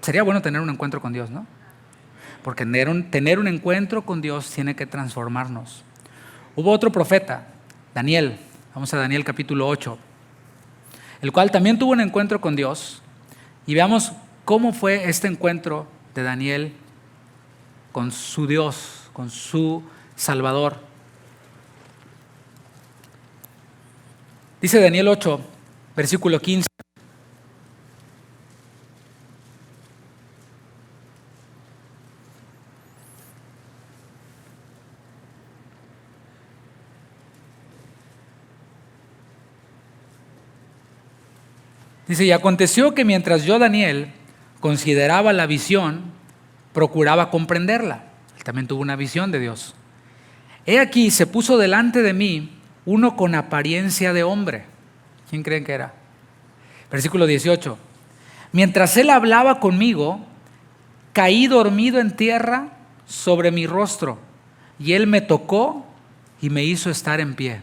Sería bueno tener un encuentro con Dios, ¿no? Porque tener un encuentro con Dios tiene que transformarnos. Hubo otro profeta, Daniel. Vamos a Daniel capítulo 8. El cual también tuvo un encuentro con Dios. Y veamos cómo fue este encuentro de Daniel con su Dios, con su Salvador. Dice Daniel 8, versículo 15. Dice, y aconteció que mientras yo, Daniel, consideraba la visión, procuraba comprenderla. Él también tuvo una visión de Dios. He aquí, se puso delante de mí uno con apariencia de hombre. ¿Quién creen que era? Versículo 18. Mientras él hablaba conmigo, caí dormido en tierra sobre mi rostro, y él me tocó y me hizo estar en pie.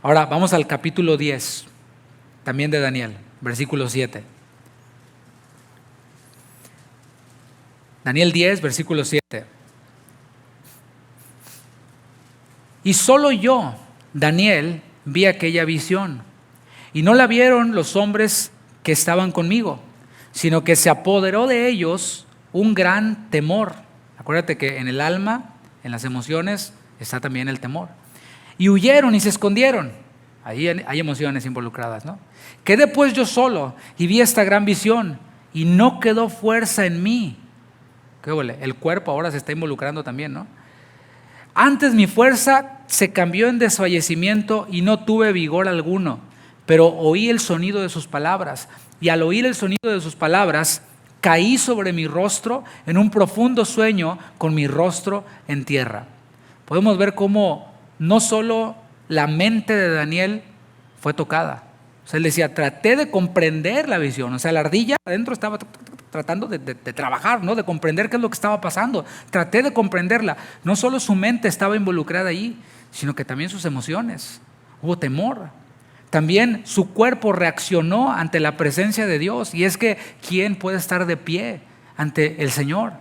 Ahora vamos al capítulo 10. También de Daniel, versículo 7. Daniel 10, versículo 7. Y solo yo, Daniel, vi aquella visión. Y no la vieron los hombres que estaban conmigo, sino que se apoderó de ellos un gran temor. Acuérdate que en el alma, en las emociones, está también el temor. Y huyeron y se escondieron. Ahí hay emociones involucradas, ¿no? Quedé pues yo solo y vi esta gran visión y no quedó fuerza en mí. ¿Qué huele? El cuerpo ahora se está involucrando también, ¿no? Antes mi fuerza se cambió en desfallecimiento y no tuve vigor alguno, pero oí el sonido de sus palabras y al oír el sonido de sus palabras caí sobre mi rostro en un profundo sueño con mi rostro en tierra. Podemos ver cómo no solo la mente de Daniel fue tocada. O sea, él decía, traté de comprender la visión. O sea, la ardilla adentro estaba tratando de trabajar, ¿no? De comprender qué es lo que estaba pasando. Traté de comprenderla. No solo su mente estaba involucrada ahí, sino que también sus emociones. Hubo temor. También su cuerpo reaccionó ante la presencia de Dios. Y es que, ¿quién puede estar de pie ante el Señor?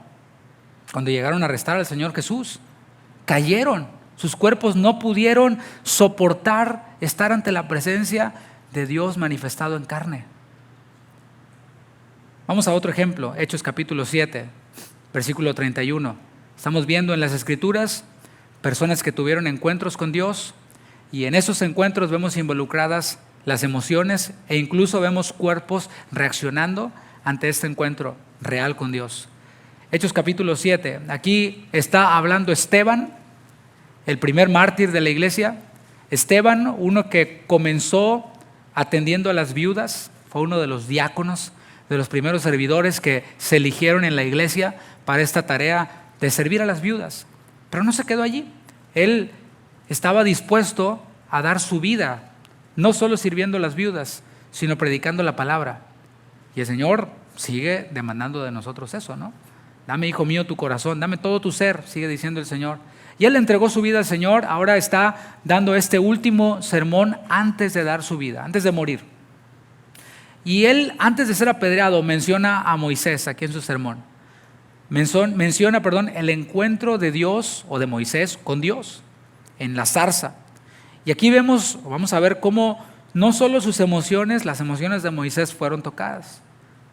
Cuando llegaron a arrestar al Señor Jesús, cayeron. Sus cuerpos no pudieron soportar estar ante la presencia de Dios manifestado en carne. Vamos a otro ejemplo, Hechos capítulo 7, versículo 31. Estamos viendo en las Escrituras personas que tuvieron encuentros con Dios y en esos encuentros vemos involucradas las emociones e incluso vemos cuerpos reaccionando ante este encuentro real con Dios. Hechos capítulo 7, aquí está hablando Esteban, el primer mártir de la iglesia. Esteban, uno que comenzó atendiendo a las viudas, fue uno de los diáconos, de los primeros servidores que se eligieron en la iglesia para esta tarea de servir a las viudas. Pero no se quedó allí. Él estaba dispuesto a dar su vida, no solo sirviendo a las viudas, sino predicando la palabra. Y el Señor sigue demandando de nosotros eso, ¿no? Dame, hijo mío, tu corazón, dame todo tu ser, sigue diciendo el Señor. Y él entregó su vida al Señor, ahora está dando este último sermón antes de dar su vida, antes de morir. Y él, antes de ser apedreado, menciona a Moisés aquí en su sermón. Menciona, el encuentro de Dios o de Moisés con Dios en la zarza. Y aquí vamos a ver cómo no solo sus emociones, las emociones de Moisés fueron tocadas.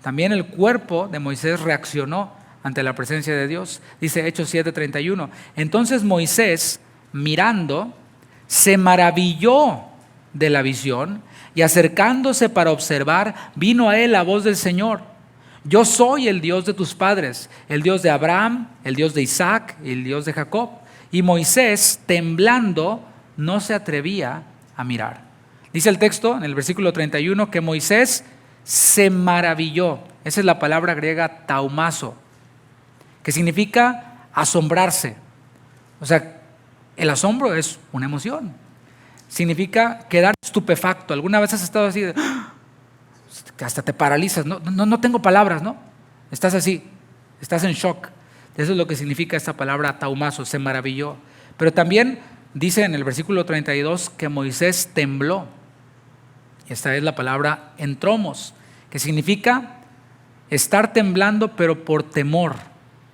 También el cuerpo de Moisés reaccionó ante la presencia de Dios. Dice Hechos 7:31. Entonces Moisés, mirando, se maravilló de la visión y acercándose para observar, vino a él la voz del Señor. Yo soy el Dios de tus padres, el Dios de Abraham, el Dios de Isaac y el Dios de Jacob. Y Moisés, temblando, no se atrevía a mirar. Dice el texto en el versículo 31 que Moisés se maravilló. Esa es la palabra griega taumazo, que significa asombrarse. O sea, el asombro es una emoción. significa quedar estupefacto. ¿Alguna vez has estado así de, que hasta te paralizas? No tengo palabras, ¿no? Estás así, estás en shock. Eso es lo que significa esta palabra taumazo, se maravilló. Pero también dice en el versículo 32 que Moisés tembló. Esta es la palabra entromos, que significa estar temblando pero por temor,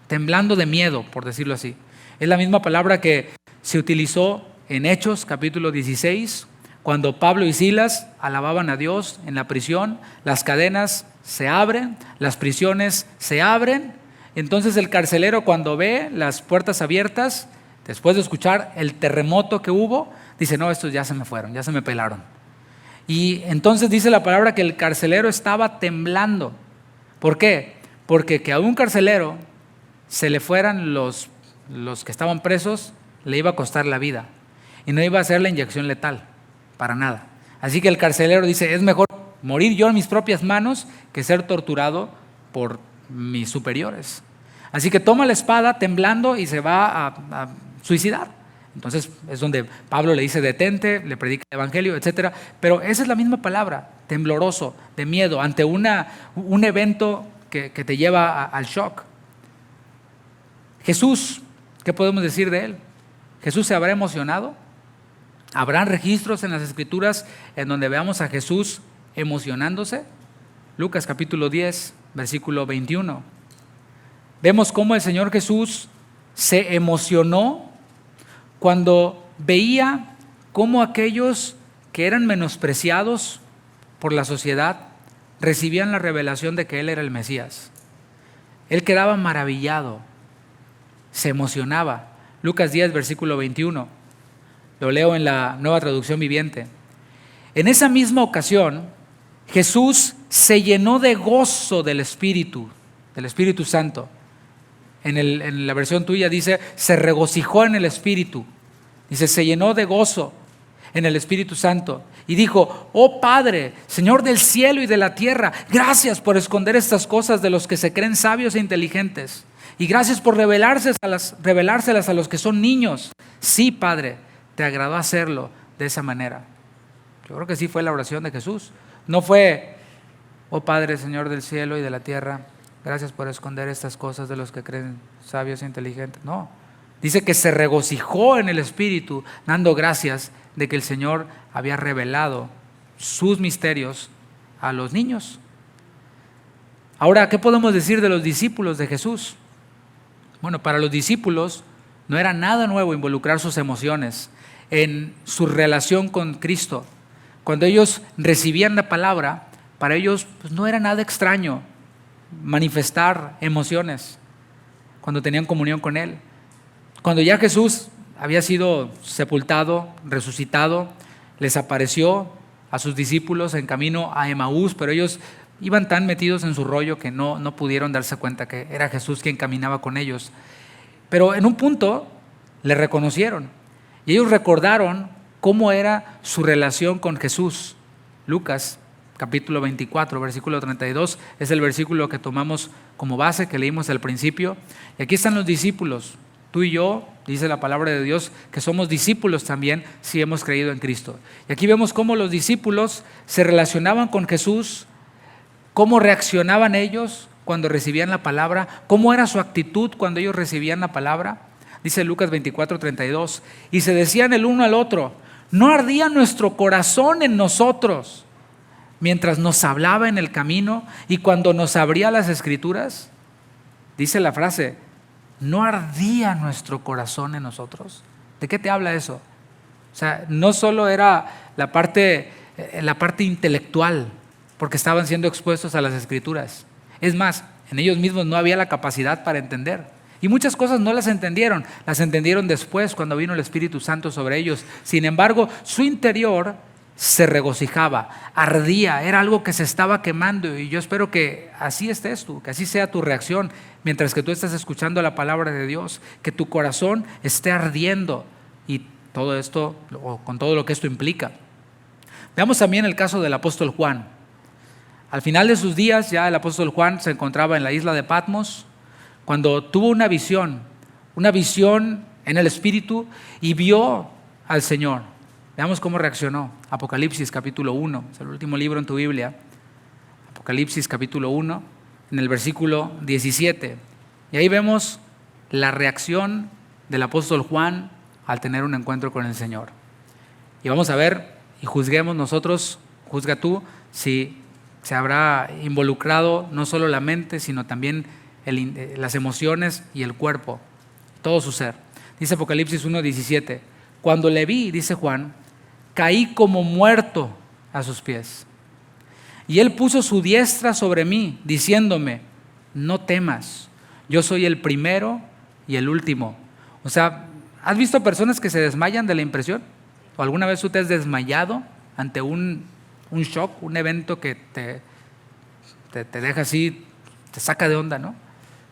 temblando de miedo, por decirlo así. Es la misma palabra que se utilizó en Hechos capítulo 16, cuando Pablo y Silas alababan a Dios en la prisión, las cadenas se abren, las prisiones se abren. Entonces el carcelero, cuando ve las puertas abiertas, después de escuchar el terremoto que hubo, dice, no, estos ya se me fueron, ya se me pelaron. Y entonces dice la palabra que el carcelero estaba temblando. ¿Por qué? Porque que a un carcelero se le fueran los que estaban presos, le iba a costar la vida. Y no iba a ser la inyección letal, para nada. Así que el carcelero dice, es mejor morir yo en mis propias manos que ser torturado por mis superiores. Así que toma la espada temblando y se va a suicidar. Entonces es donde Pablo le dice detente, le predica el evangelio, etc. Pero esa es la misma palabra, tembloroso, de miedo, ante un evento que te lleva al shock. Jesús, ¿qué podemos decir de él? ¿Jesús se habrá emocionado? ¿Habrán registros en las Escrituras en donde veamos a Jesús emocionándose? Lucas capítulo 10, versículo 21. Vemos cómo el Señor Jesús se emocionó cuando veía cómo aquellos que eran menospreciados por la sociedad recibían la revelación de que Él era el Mesías. Él quedaba maravillado, se emocionaba. Lucas 10, versículo 21. Lo leo en la Nueva Traducción Viviente. En esa misma ocasión, Jesús se llenó de gozo del Espíritu Santo. En la versión tuya dice, se regocijó en el Espíritu. Dice, se llenó de gozo en el Espíritu Santo. Y dijo, oh Padre, Señor del cielo y de la tierra, gracias por esconder estas cosas de los que se creen sabios e inteligentes. Y gracias por revelárselas a los que son niños. Sí, Padre, te agradó hacerlo de esa manera. Yo creo que sí fue la oración de Jesús. No fue, oh Padre, Señor del cielo y de la tierra, gracias por esconder estas cosas de los que creen sabios e inteligentes. No, dice que se regocijó en el Espíritu, dando gracias de que el Señor había revelado sus misterios a los niños. Ahora, ¿qué podemos decir de los discípulos de Jesús? Bueno, para los discípulos no era nada nuevo involucrar sus emociones en su relación con Cristo. Cuando ellos recibían la palabra, para ellos pues, no era nada extraño manifestar emociones cuando tenían comunión con Él. Cuando ya Jesús había sido sepultado, resucitado, les apareció a sus discípulos en camino a Emaús, pero ellos iban tan metidos en su rollo que no pudieron darse cuenta que era Jesús quien caminaba con ellos. Pero en un punto le reconocieron y ellos recordaron cómo era su relación con Jesús. Lucas capítulo 24, versículo 32, es el versículo que tomamos como base, que leímos al principio. Y aquí están los discípulos, tú y yo, dice la palabra de Dios, que somos discípulos también si hemos creído en Cristo. Y aquí vemos cómo los discípulos se relacionaban con Jesús, cómo reaccionaban ellos cuando recibían la palabra, cómo era su actitud cuando ellos recibían la palabra. Dice Lucas 24, 32, y se decían el uno al otro, ¿no ardía nuestro corazón en nosotros mientras nos hablaba en el camino y cuando nos abría las Escrituras? Dice la frase, ¿no ardía nuestro corazón en nosotros? ¿De qué te habla eso? O sea, no solo era la parte intelectual, porque estaban siendo expuestos a las Escrituras. Es más, en ellos mismos no había la capacidad para entender. Y muchas cosas no las entendieron después cuando vino el Espíritu Santo sobre ellos. Sin embargo, su interior se regocijaba, ardía, era algo que se estaba quemando, y yo espero que así estés tú, que así sea tu reacción mientras que tú estás escuchando la palabra de Dios, que tu corazón esté ardiendo y todo esto, con todo lo que esto implica. Veamos también el caso del apóstol Juan. Al final de sus días ya el apóstol Juan se encontraba en la isla de Patmos cuando tuvo una visión en el Espíritu y vio al Señor. Veamos cómo reaccionó. Apocalipsis capítulo 1, es el último libro en tu Biblia. Apocalipsis capítulo 1, en el versículo 17. Y ahí vemos la reacción del apóstol Juan al tener un encuentro con el Señor. Y vamos a ver y juzguemos nosotros, juzga tú, si se habrá involucrado no solo la mente, sino también las emociones y el cuerpo, todo su ser. Dice Apocalipsis 1:17, cuando le vi, dice Juan, caí como muerto a sus pies. Y él puso su diestra sobre mí, diciéndome, no temas, yo soy el primero y el último. O sea, ¿has visto personas que se desmayan de la impresión? ¿O alguna vez tú te has desmayado ante un shock, un evento que te deja así, te saca de onda, ¿no?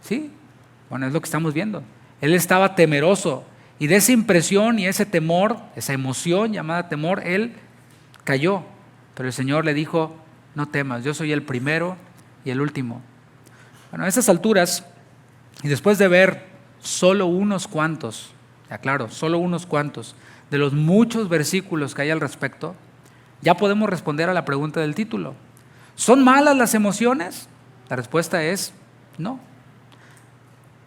Sí, bueno, es lo que estamos viendo. Él estaba temeroso y de esa impresión y ese temor, esa emoción llamada temor, él cayó. Pero el Señor le dijo, no temas, yo soy el primero y el último. Bueno, a esas alturas, y después de ver solo unos cuantos, aclaro, solo unos cuantos de los muchos versículos que hay al respecto, ya podemos responder a la pregunta del título. ¿Son malas las emociones? La respuesta es no.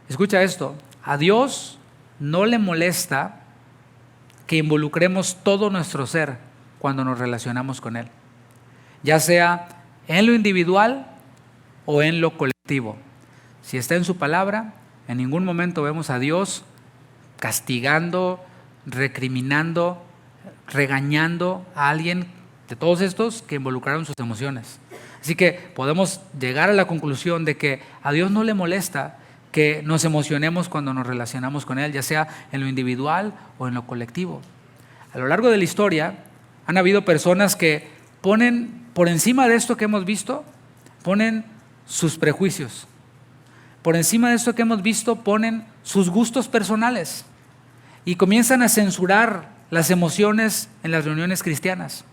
Escucha esto, a Dios no le molesta que involucremos todo nuestro ser cuando nos relacionamos con Él, ya sea en lo individual o en lo colectivo. Si está en su palabra, en ningún momento vemos a Dios castigando, recriminando, regañando a alguien de todos estos que involucraron sus emociones. Así que podemos llegar a la conclusión de que a Dios no le molesta que nos emocionemos cuando nos relacionamos con Él, ya sea en lo individual o en lo colectivo. A lo largo de la historia han habido personas que ponen por encima de esto que hemos visto, ponen sus prejuicios. Por encima de esto que hemos visto, ponen sus gustos personales y comienzan a censurar las emociones en las reuniones cristianas.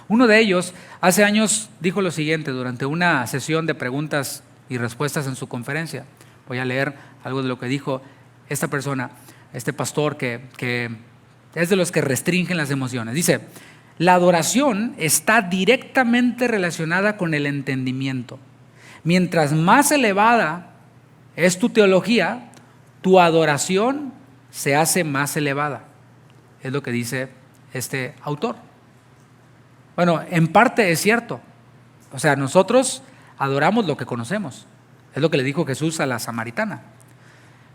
Uno de ellos hace años dijo lo siguiente durante una sesión de preguntas y respuestas en su conferencia. Voy a leer algo de lo que dijo esta persona, este pastor que es de los que restringen las emociones. Dice, la adoración está directamente relacionada con el entendimiento. Mientras más elevada es tu teología, tu adoración se hace más elevada. Es lo que dice este autor. Bueno, en parte es cierto. O sea, nosotros adoramos lo que conocemos. Es lo que le dijo Jesús a la samaritana.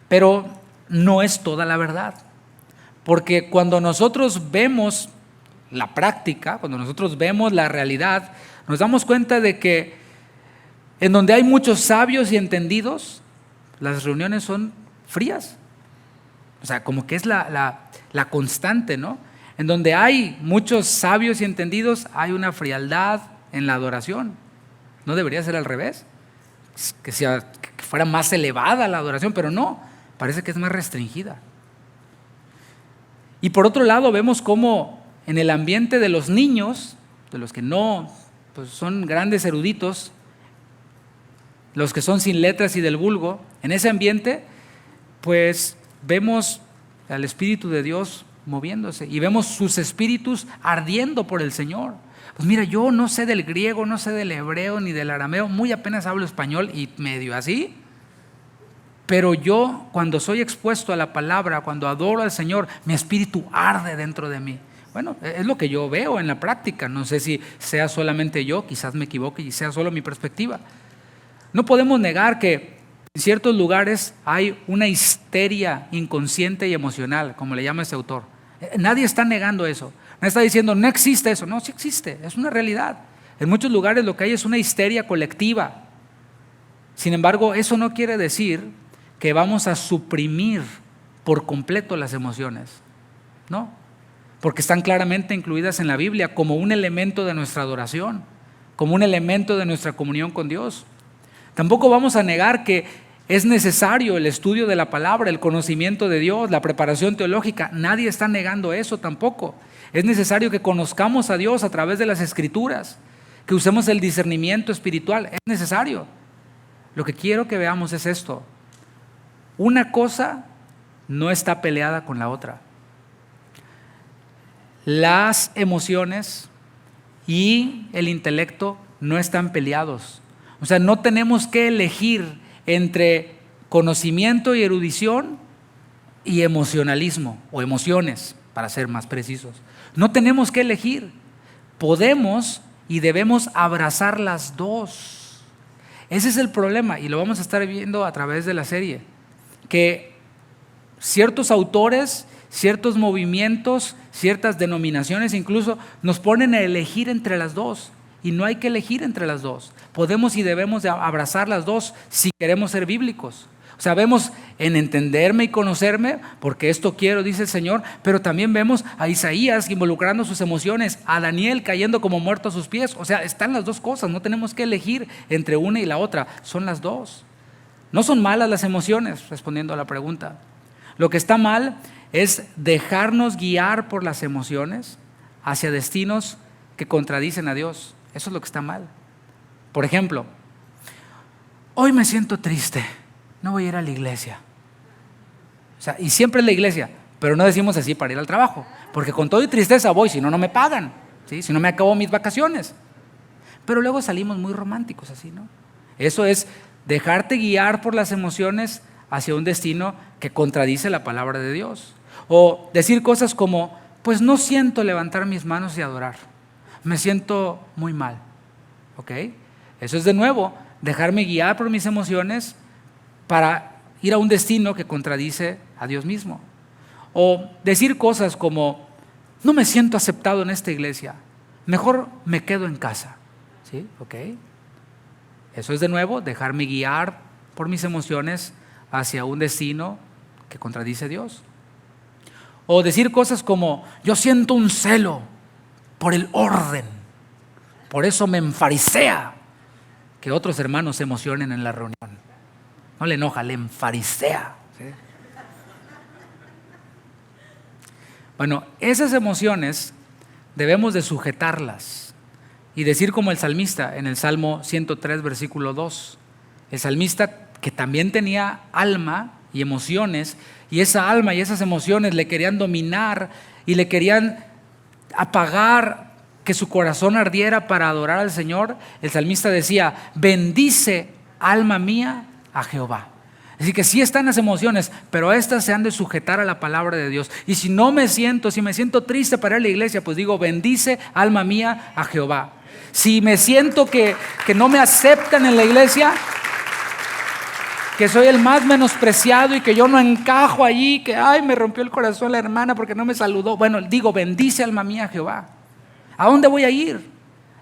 Pero no es toda la verdad. Porque cuando nosotros vemos la práctica, cuando nosotros vemos la realidad, nos damos cuenta de que en donde hay muchos sabios y entendidos, las reuniones son frías. O sea, como que es la constante, ¿no? En donde hay muchos sabios y entendidos, hay una frialdad en la adoración. ¿No debería ser al revés? Que fuera más elevada la adoración, pero no, parece que es más restringida. Y por otro lado vemos cómo en el ambiente de los niños, de los que no pues son grandes eruditos, los que son sin letras y del vulgo, en ese ambiente pues vemos al Espíritu de Dios moviéndose y vemos sus espíritus ardiendo por el Señor. Pues mira, yo no sé del griego, no sé del hebreo ni del arameo, muy apenas hablo español y medio así, pero yo cuando soy expuesto a la palabra, cuando adoro al Señor, mi espíritu arde dentro de mí. Bueno, es lo que yo veo en la práctica, no sé si sea solamente yo, quizás me equivoque y sea solo mi perspectiva. No podemos negar que en ciertos lugares hay una histeria inconsciente y emocional, como le llama ese autor. Nadie está negando eso. Nadie está diciendo, no existe eso. No, sí existe, es una realidad. En muchos lugares lo que hay es una histeria colectiva. Sin embargo, eso no quiere decir que vamos a suprimir por completo las emociones. No, porque están claramente incluidas en la Biblia como un elemento de nuestra adoración, como un elemento de nuestra comunión con Dios. Tampoco vamos a negar que es necesario el estudio de la palabra, el conocimiento de Dios, la preparación teológica. Nadie está negando eso tampoco. Es necesario que conozcamos a Dios a través de las Escrituras, que usemos el discernimiento espiritual. Es necesario. Lo que quiero que veamos es esto. Una cosa no está peleada con la otra. las emociones y el intelecto no están peleados. O sea, no tenemos que elegir entre conocimiento y erudición y emocionalismo o emociones, para ser más precisos. No tenemos que elegir. Podemos y debemos abrazar las dos. Ese es el problema y lo vamos a estar viendo a través de la serie. Que ciertos autores, ciertos movimientos, ciertas denominaciones incluso nos ponen a elegir entre las dos. Y no hay que elegir entre las dos. Podemos y debemos de abrazar las dos si queremos ser bíblicos. O sea, vemos en entenderme y conocerme, porque esto quiero, dice el Señor, pero también vemos a Isaías involucrando sus emociones, a Daniel cayendo como muerto a sus pies. O sea, están las dos cosas, no tenemos que elegir entre una y la otra, son las dos. No son malas las emociones, respondiendo a la pregunta. Lo que está mal es dejarnos guiar por las emociones hacia destinos que contradicen a Dios. Eso es lo que está mal. Por ejemplo, hoy me siento triste, no voy a ir a la iglesia. O sea, y siempre en la iglesia, pero no decimos así para ir al trabajo, porque con todo y tristeza voy, si no, no me pagan, ¿sí? Si no me acabo mis vacaciones. Pero luego salimos muy románticos así, ¿no? Eso es dejarte guiar por las emociones hacia un destino que contradice la palabra de Dios. O decir cosas como, pues no siento levantar mis manos y adorar, me siento muy mal, ¿ok? Eso es de nuevo, dejarme guiar por mis emociones para ir a un destino que contradice a Dios mismo. O decir cosas como, no me siento aceptado en esta iglesia, mejor me quedo en casa, ¿sí? ¿Ok? Eso es de nuevo, dejarme guiar por mis emociones hacia un destino que contradice a Dios. O decir cosas como, yo siento un celo por el orden, por eso me enfarisea que otros hermanos se emocionen en la reunión. No le enoja, le enfarisea, ¿sí? Bueno, esas emociones debemos de sujetarlas y decir como el salmista en el Salmo 103, versículo 2. El salmista que también tenía alma y emociones, y esa alma y esas emociones le querían dominar y le querían apagar que su corazón ardiera para adorar al Señor. El salmista decía, bendice alma mía a Jehová. Así que sí están las emociones, pero estas se han de sujetar a la palabra de Dios. Y si me siento triste para ir a la iglesia, pues digo, bendice alma mía a Jehová. Si me siento que no me aceptan en la iglesia, que soy el más menospreciado y que yo no encajo allí, que ay, me rompió el corazón la hermana porque no me saludó. Bueno, digo, bendice alma mía a Jehová. ¿A dónde voy a ir?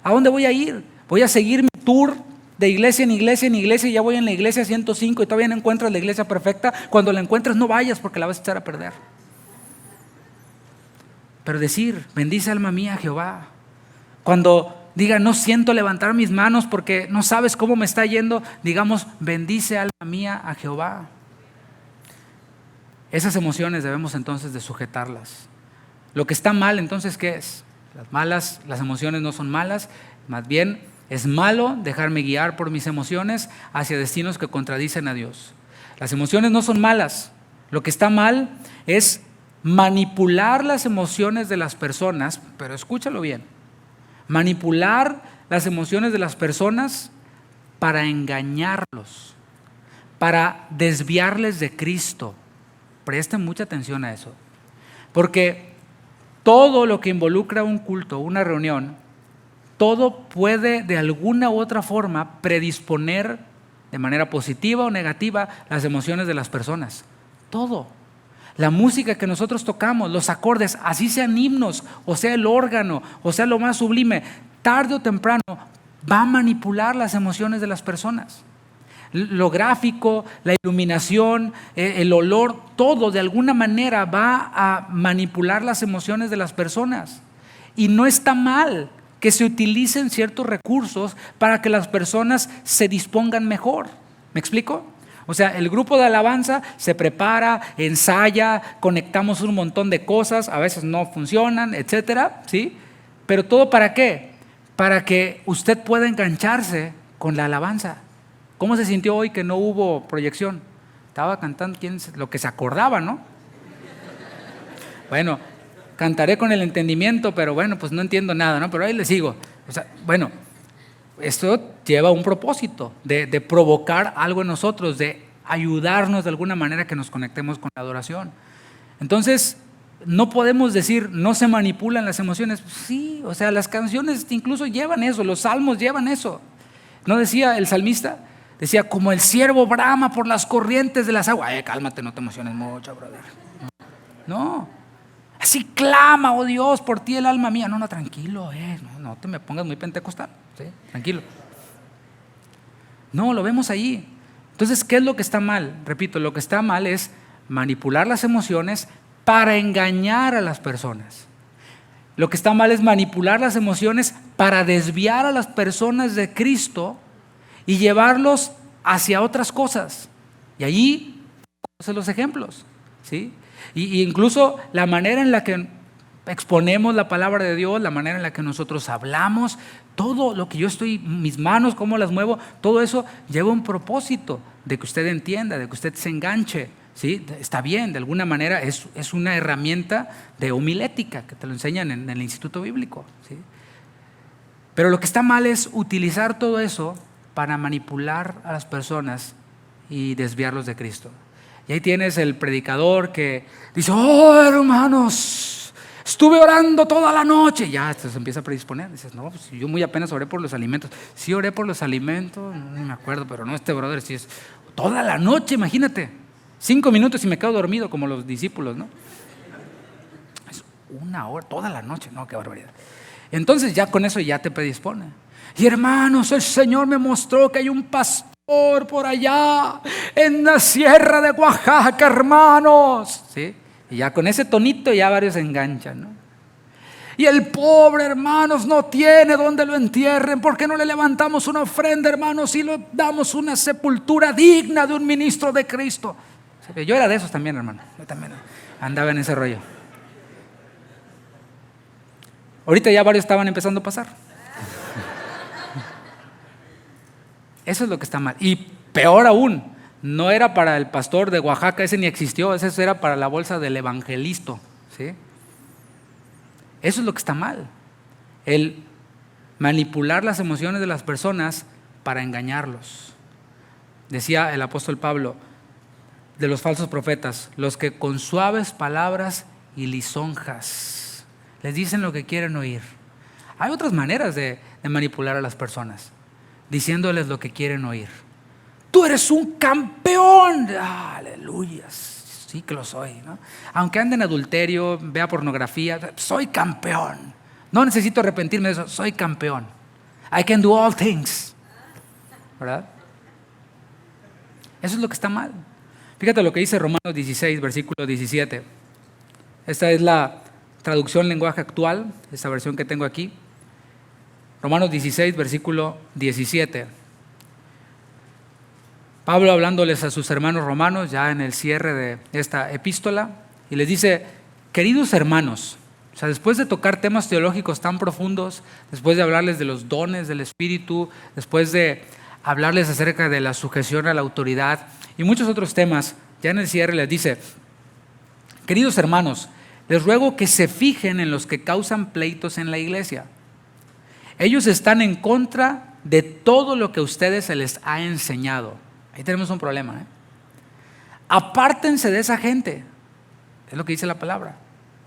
¿A dónde voy a ir? Voy a seguir mi tour de iglesia en iglesia en iglesia y ya voy en la iglesia 105 y todavía no encuentras la iglesia perfecta. Cuando la encuentres no vayas porque la vas a echar a perder. Pero decir, bendice alma mía a Jehová. Cuando diga, no siento levantar mis manos porque no sabes cómo me está yendo, digamos, bendice alma mía a Jehová. Esas emociones debemos entonces de sujetarlas. Lo que está mal entonces, ¿qué es? Las emociones no son malas, más bien es malo dejarme guiar por mis emociones hacia destinos que contradicen a Dios. Las emociones no son malas. Lo que está mal es manipular las emociones de las personas, pero escúchalo bien, manipular las emociones de las personas para engañarlos, para desviarles de Cristo. Presten mucha atención a eso, porque todo lo que involucra un culto, una reunión, todo puede de alguna u otra forma predisponer de manera positiva o negativa las emociones de las personas. Todo. La música que nosotros tocamos, los acordes, así sean himnos, o sea el órgano, o sea lo más sublime, tarde o temprano va a manipular las emociones de las personas. Lo gráfico, la iluminación, el olor, todo de alguna manera va a manipular las emociones de las personas. Y no está mal que se utilicen ciertos recursos para que las personas se dispongan mejor. ¿Me explico? O sea, el grupo de alabanza se prepara, ensaya, conectamos un montón de cosas, a veces no funcionan, etcétera, ¿sí? Pero ¿todo para qué? Para que usted pueda engancharse con la alabanza. ¿Cómo se sintió hoy que no hubo proyección? Estaba cantando lo que se acordaba, ¿no? Bueno, cantaré con el entendimiento, pero bueno, pues no entiendo nada, ¿no? Pero ahí le sigo. O sea, bueno, esto lleva un propósito de provocar algo en nosotros, de ayudarnos de alguna manera que nos conectemos con la adoración. Entonces, no podemos decir, no se manipulan las emociones. Sí, o sea, las canciones incluso llevan eso, los salmos llevan eso. ¿No decía el salmista? Decía, como el ciervo brama por las corrientes de las aguas. Cálmate, no te emociones mucho, brother. No, así clama, oh Dios, por ti el alma mía. No, tranquilo, no te me pongas muy pentecostal, ¿sí? Tranquilo. No, lo vemos allí. Entonces, ¿qué es lo que está mal? Repito, lo que está mal es manipular las emociones para engañar a las personas. Lo que está mal es manipular las emociones para desviar a las personas de Cristo y llevarlos hacia otras cosas. Y allí conocen los ejemplos, ¿sí? Y incluso la manera en la que exponemos la palabra de Dios, la manera en la que nosotros hablamos, todo lo que yo estoy, mis manos, cómo las muevo, todo eso lleva un propósito de que usted entienda, de que usted se enganche, ¿sí? Está bien, de alguna manera es una herramienta de homilética que te lo enseñan en el Instituto Bíblico, ¿sí? Pero lo que está mal es utilizar todo eso para manipular a las personas y desviarlos de Cristo. Y ahí tienes el predicador que dice, oh hermanos, estuve orando toda la noche. Ya se empieza a predisponer. Dices, no, pues yo muy apenas oré por los alimentos. Sí oré por los alimentos, no me acuerdo, pero no, este brother sí es toda la noche, imagínate. 5 minutos y me quedo dormido como los discípulos, ¿no? Es 1 hora, toda la noche, no, qué barbaridad. Entonces ya con eso ya te predispone. Y hermanos, el Señor me mostró que hay un pastor por allá en la sierra de Oaxaca, hermanos, ¿sí? Y ya con ese tonito ya varios se enganchan, ¿no? Y el pobre, hermanos, no tiene donde lo entierren. ¿Por qué no le levantamos una ofrenda, hermanos, y le damos una sepultura digna de un ministro de Cristo? Yo era de esos también, hermano. Yo también andaba en ese rollo. Ahorita ya varios estaban empezando a pasar. Eso es lo que está mal. Y peor aún, no era para el pastor de Oaxaca, ese ni existió, ese era para la bolsa del evangelisto, ¿sí? Eso es lo que está mal. El manipular las emociones de las personas para engañarlos. Decía el apóstol Pablo de los falsos profetas, los que con suaves palabras y lisonjas les dicen lo que quieren oír. Hay otras maneras de manipular a las personas, diciéndoles lo que quieren oír. Tú eres un campeón. Aleluya, sí que lo soy, ¿no? Aunque ande en adulterio, vea pornografía, soy campeón. No necesito arrepentirme de eso, soy campeón. I can do all things, ¿verdad? Eso es lo que está mal. Fíjate lo que dice Romanos 16, versículo 17. Esta es la traducción lenguaje actual, esta versión que tengo aquí. Romanos 16, versículo 17. Pablo hablándoles a sus hermanos romanos ya en el cierre de esta epístola y les dice, queridos hermanos, o sea, después de tocar temas teológicos tan profundos, después de hablarles de los dones del Espíritu, después de hablarles acerca de la sujeción a la autoridad y muchos otros temas, ya en el cierre les dice, queridos hermanos, les ruego que se fijen en los que causan pleitos en la iglesia. Ellos están en contra de todo lo que a ustedes se les ha enseñado. Ahí tenemos un problema, ¿eh? Apártense de esa gente, es lo que dice la palabra.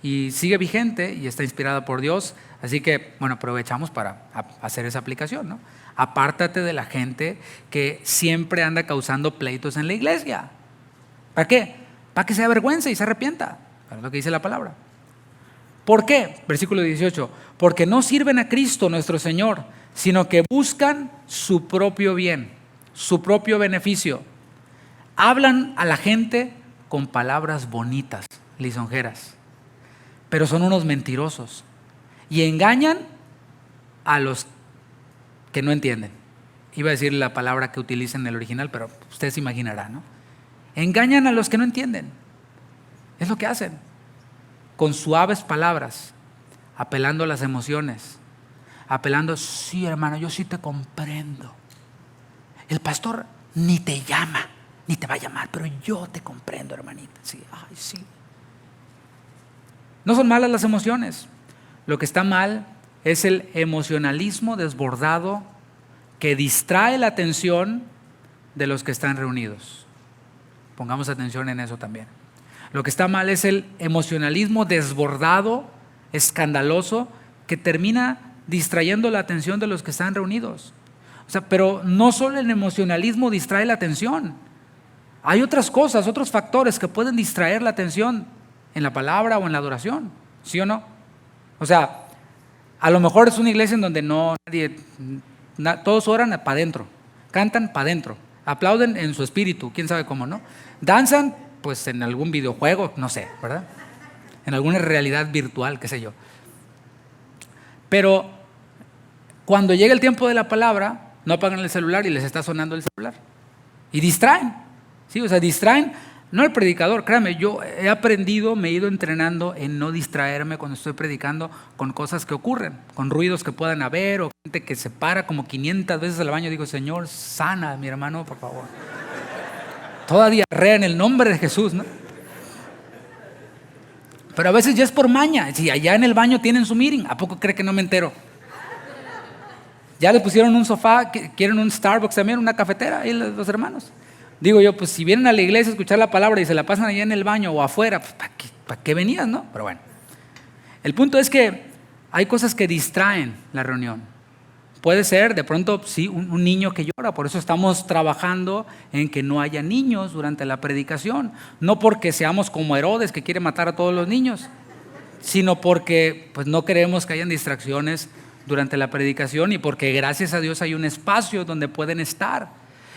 Y sigue vigente y está inspirada por Dios. Así que, bueno, aprovechamos para hacer esa aplicación, ¿no? Apártate de la gente que siempre anda causando pleitos en la iglesia. ¿Para qué? Para que se avergüence y se arrepienta. Es lo que dice la palabra. ¿Por qué? Versículo 18. Porque no sirven a Cristo nuestro Señor, sino que buscan su propio bien, su propio beneficio. Hablan a la gente con palabras bonitas, lisonjeras, pero son unos mentirosos y engañan a los que no entienden. Iba a decir la palabra que utiliza en el original, pero usted se imaginará, ¿no? Engañan a los que no entienden. Es lo que hacen, con suaves palabras, apelando a las emociones, apelando, sí hermano, yo sí te comprendo. El pastor ni te llama, ni te va a llamar, pero yo te comprendo, hermanita. Sí, ay, sí. No son malas las emociones. Lo que está mal es el emocionalismo desbordado que distrae la atención de los que están reunidos. Pongamos atención en eso también. Lo que está mal es el emocionalismo desbordado, escandaloso, que termina distrayendo la atención de los que están reunidos. O sea, pero no solo el emocionalismo distrae la atención. Hay otras cosas, otros factores que pueden distraer la atención en la palabra o en la adoración, ¿sí o no? O sea, a lo mejor es una iglesia en donde todos oran para adentro, cantan para adentro, aplauden en su espíritu, quién sabe cómo, ¿no? Danzan, pues en algún videojuego, no sé, ¿verdad? En alguna realidad virtual, qué sé yo. Pero cuando llega el tiempo de la palabra, no apagan el celular y les está sonando el celular. Y distraen, ¿sí? O sea, distraen, no el predicador, créame, yo he aprendido, me he ido entrenando en no distraerme cuando estoy predicando con cosas que ocurren, con ruidos que puedan haber, o gente que se para como 500 veces al baño. Digo, Señor, sana a mi hermano, por favor. Toda diarrea en el nombre de Jesús, ¿no? Pero a veces ya es por maña. Si allá en el baño tienen su meeting, ¿a poco cree que no me entero? Ya le pusieron un sofá, quieren un Starbucks también, una cafetera, ahí los hermanos. Digo yo, pues si vienen a la iglesia a escuchar la palabra y se la pasan allá en el baño o afuera, pues ¿para qué venías, no? Pero bueno, el punto es que hay cosas que distraen la reunión. Puede ser, de pronto, sí, un niño que llora. Por eso estamos trabajando en que no haya niños durante la predicación. No porque seamos como Herodes, que quiere matar a todos los niños, sino porque pues, no queremos que hayan distracciones durante la predicación y porque gracias a Dios hay un espacio donde pueden estar.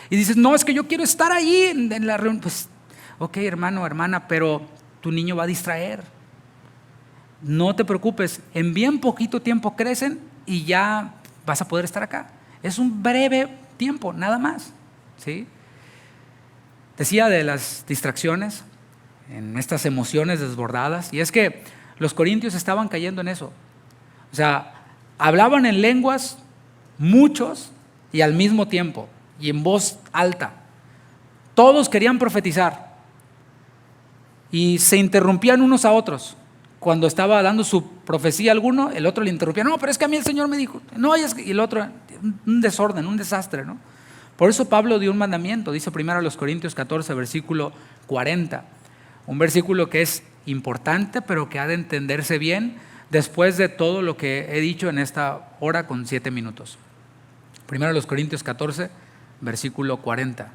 Y dices, no, es que yo quiero estar ahí en la reunión. Pues, ok, hermano, hermana, pero tu niño va a distraer. No te preocupes, en bien poquito tiempo crecen y ya vas a poder estar acá. Es un breve tiempo, nada más, ¿sí? Decía de las distracciones, en estas emociones desbordadas, y es que los corintios estaban cayendo en eso. O sea, hablaban en lenguas muchos y al mismo tiempo, y en voz alta. Todos querían profetizar y se interrumpían unos a otros. Cuando estaba dando su profecía a alguno, el otro le interrumpía. No, pero es que a mí el Señor me dijo. No, y el otro, un desorden, un desastre, ¿no? Por eso Pablo dio un mandamiento. Dice primero a los Corintios 14, versículo 40. Un versículo que es importante, pero que ha de entenderse bien después de todo lo que he dicho en esta hora con 7 minutos. Primero a los Corintios 14, versículo 40.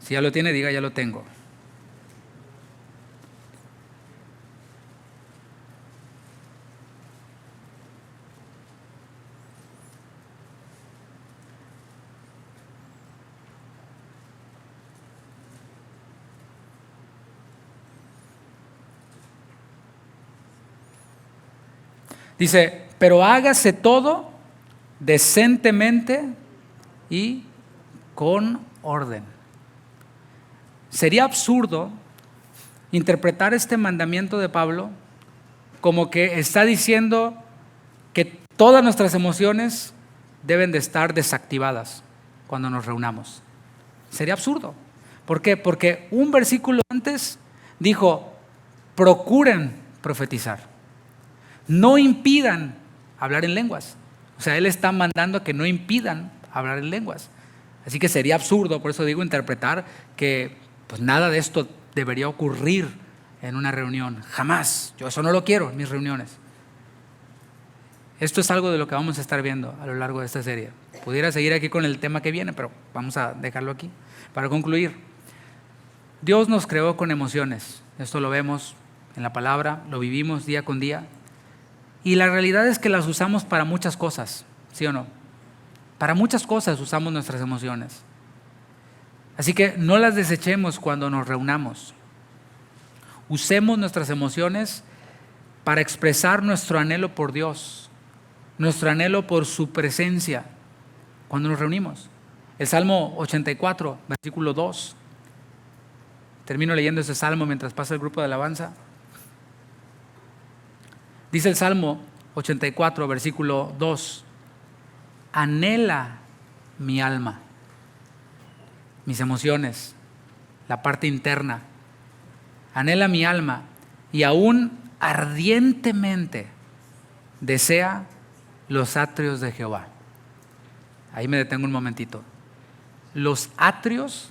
Si ya lo tiene, diga, ya lo tengo. Dice, pero hágase todo decentemente y con orden. Sería absurdo interpretar este mandamiento de Pablo como que está diciendo que todas nuestras emociones deben de estar desactivadas cuando nos reunamos. Sería absurdo. ¿Por qué? Porque un versículo antes dijo, procuren profetizar. No impidan hablar en lenguas. O sea, él está mandando a que no impidan hablar en lenguas. Así que sería absurdo, por eso digo, interpretar que pues nada de esto debería ocurrir en una reunión. Jamás. Yo eso no lo quiero en mis reuniones. Esto es algo de lo que vamos a estar viendo a lo largo de esta serie. Pudiera seguir aquí con el tema que viene, pero vamos a dejarlo aquí. Para concluir, Dios nos creó con emociones. Esto lo vemos en la palabra, lo vivimos día con día. Y la realidad es que las usamos para muchas cosas, ¿sí o no? Para muchas cosas usamos nuestras emociones. Así que no las desechemos cuando nos reunamos. Usemos nuestras emociones para expresar nuestro anhelo por Dios, nuestro anhelo por su presencia cuando nos reunimos. El Salmo 84, versículo 2. Termino leyendo ese salmo mientras pasa el grupo de alabanza. Dice el Salmo 84, versículo 2, anhela mi alma, mis emociones, la parte interna, anhela mi alma y aún ardientemente desea los atrios de Jehová. Ahí me detengo un momentito. Los atrios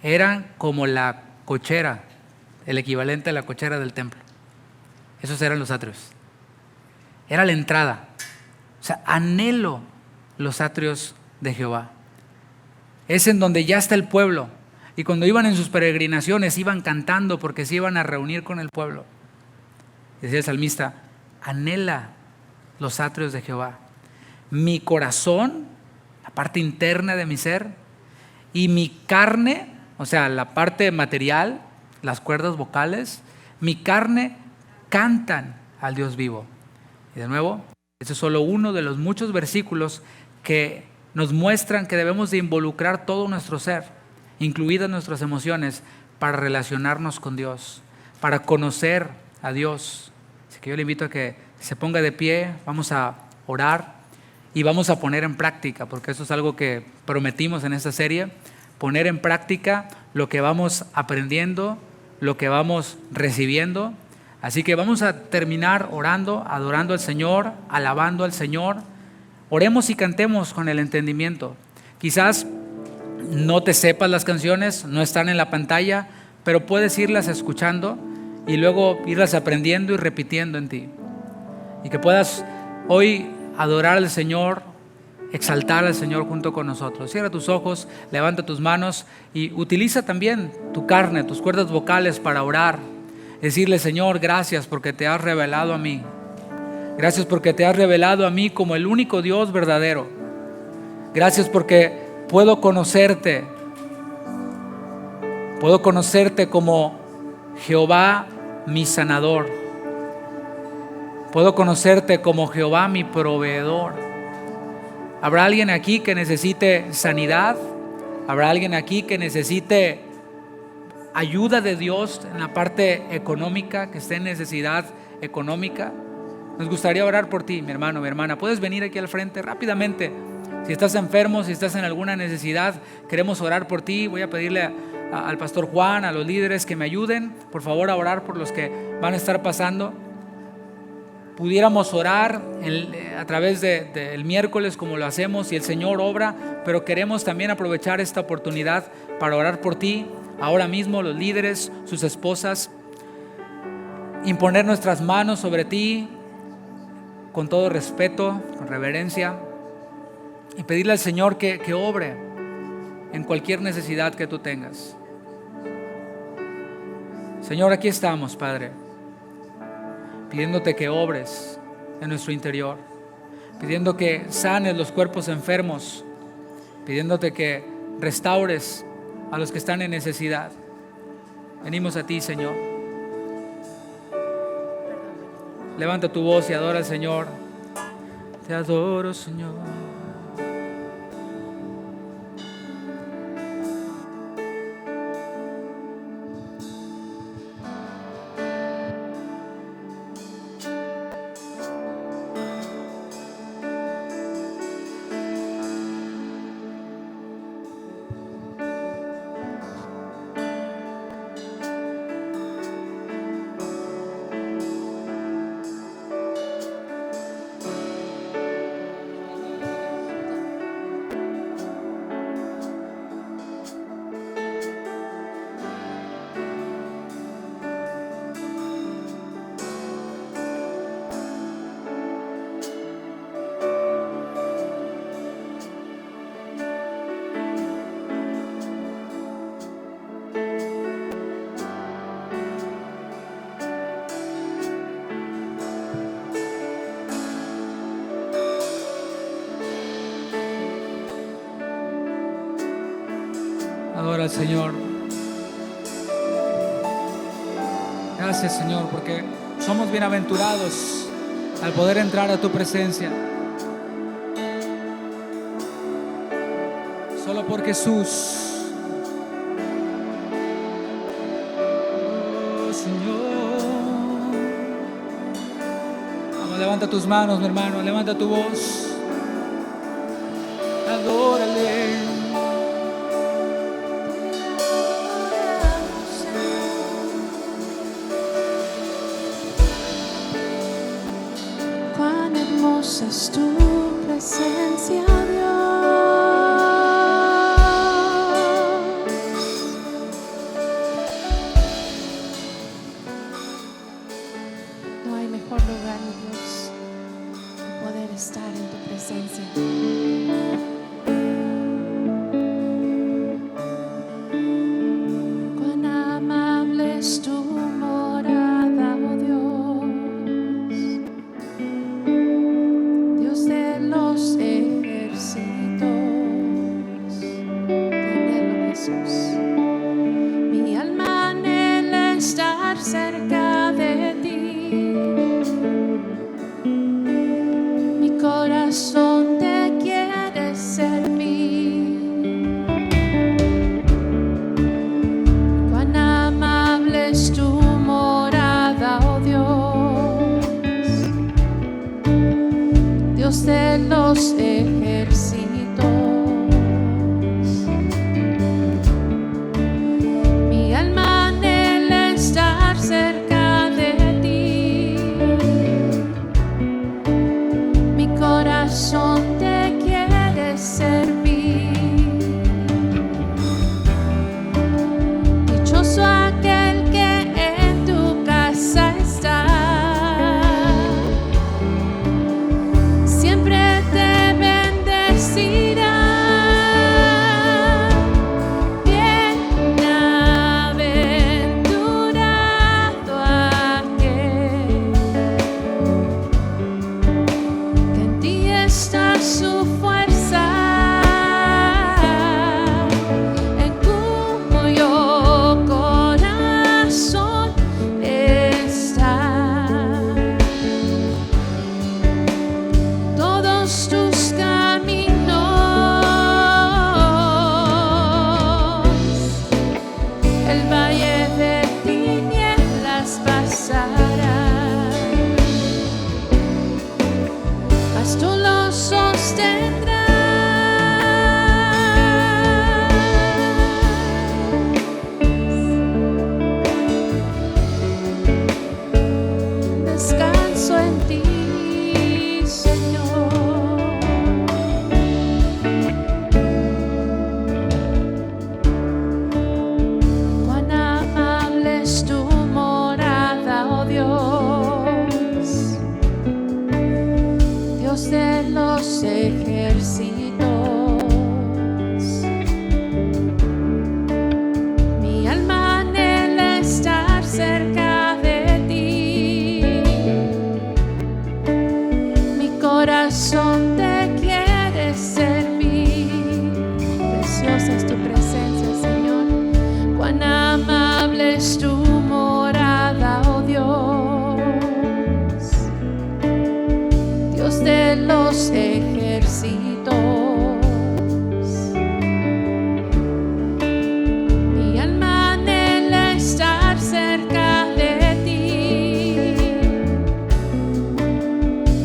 eran como la cochera, el equivalente a la cochera del templo. Esos eran los atrios. Era la entrada. O sea, anhelo los atrios de Jehová. Es en donde ya está el pueblo. Y cuando iban en sus peregrinaciones, iban cantando porque se iban a reunir con el pueblo. Decía el salmista, anhela los atrios de Jehová. Mi corazón, la parte interna de mi ser, y mi carne, o sea, la parte material, las cuerdas vocales, mi carne cantan al Dios vivo. Y de nuevo, ese es solo uno de los muchos versículos que nos muestran que debemos de involucrar todo nuestro ser, incluidas nuestras emociones, para relacionarnos con Dios, para conocer a Dios. Así que yo le invito a que se ponga de pie, vamos a orar y vamos a poner en práctica, porque eso es algo que prometimos en esta serie, poner en práctica lo que vamos aprendiendo, lo que vamos recibiendo. Así que vamos a terminar orando, adorando al Señor, alabando al Señor. Oremos y cantemos con el entendimiento. Quizás no te sepas las canciones, no están en la pantalla, pero puedes irlas escuchando y luego irlas aprendiendo y repitiendo en ti. Y que puedas hoy adorar al Señor, exaltar al Señor junto con nosotros. Cierra tus ojos, levanta tus manos y utiliza también tu carne, tus cuerdas vocales para orar. Decirle, Señor, gracias porque te has revelado a mí. Gracias porque te has revelado a mí como el único Dios verdadero. Gracias porque puedo conocerte. Puedo conocerte como Jehová mi sanador. Puedo conocerte como Jehová mi proveedor. ¿Habrá alguien aquí que necesite sanidad? ¿Habrá alguien aquí que necesite ayuda de Dios en la parte económica, que esté en necesidad económica? Nos gustaría orar por ti, mi hermano, mi hermana. Puedes venir aquí al frente rápidamente. Si estás enfermo, si estás en alguna necesidad, queremos orar por ti. Voy a pedirle al pastor Juan, a los líderes que me ayuden, por favor, a orar por los que van a estar pasando. Pudiéramos orar a través del miércoles como lo hacemos y el Señor obra, pero queremos también aprovechar esta oportunidad para orar por ti. Ahora mismo los líderes, sus esposas, imponer nuestras manos sobre ti con todo respeto, con reverencia, y pedirle al Señor que obre en cualquier necesidad que tú tengas. Señor, aquí estamos, Padre, pidiéndote que obres en nuestro interior, pidiendo que sanes los cuerpos enfermos, pidiéndote que restaures a los que están en necesidad. Venimos a ti, Señor. Levanta tu voz y adora al Señor. Te adoro, Señor. Adora al Señor. Gracias, Señor, porque somos bienaventurados al poder entrar a tu presencia. Solo por Jesús. Oh, Señor. Vamos, levanta tus manos, mi hermano, levanta tu voz. Adórale. es tu presencia, Dios. No hay mejor lugar, mi Dios, que poder estar en tu presencia. Cuán amable es tu morada, oh Dios, Dios de los ejércitos. Tenelo, Jesús. Mi alma anhela estar cerca de ti. Mi corazón te quiere servir. Cuán amable es tu morada, oh Dios, Dios de los ejércitos. Mi alma anhela estar cerca de ti. Mi corazón te quiere servir. Dichoso aquel que en tu casa está. Siempre te bendecirá. Bienaventurado aquel que en ti está su fuerza, en cuyo corazón está. Todos tus caminos el valle de tinieblas pasará, mas tú lo sostendrás. Descanso en ti, Señor. Cuán amable es tu morada, oh Dios, Dios de los ejércitos. Mi alma anhela estar cerca de ti. Mi corazón te quiere servir. Preciosa es tu presencia, Señor. Cuán amable es tu morada, oh Dios, Dios de los ejércitos. Mi alma anhela estar cerca de ti.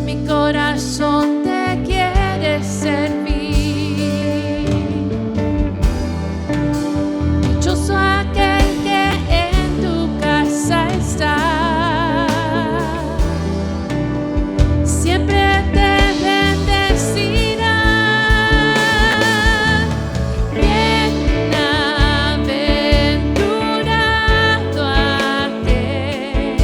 Mi corazón te quiere servir. Dichoso aquel que en tu casa está. Siempre te bendecirá. Bienaventurado aquel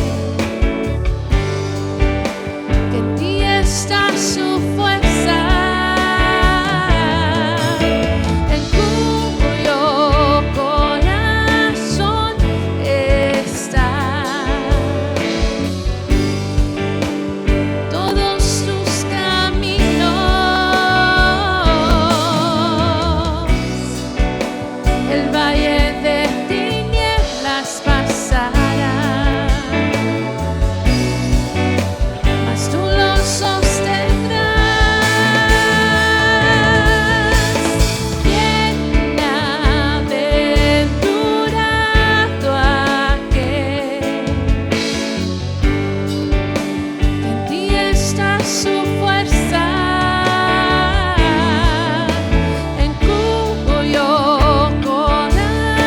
que en ti está su fuerza, en cuyo corazón está. Todos tus caminos el valle de tinieblas pasará, mas tú lo sostendrás. Bienaventurado aquel que en ti está su fuerza, en cuyo corazón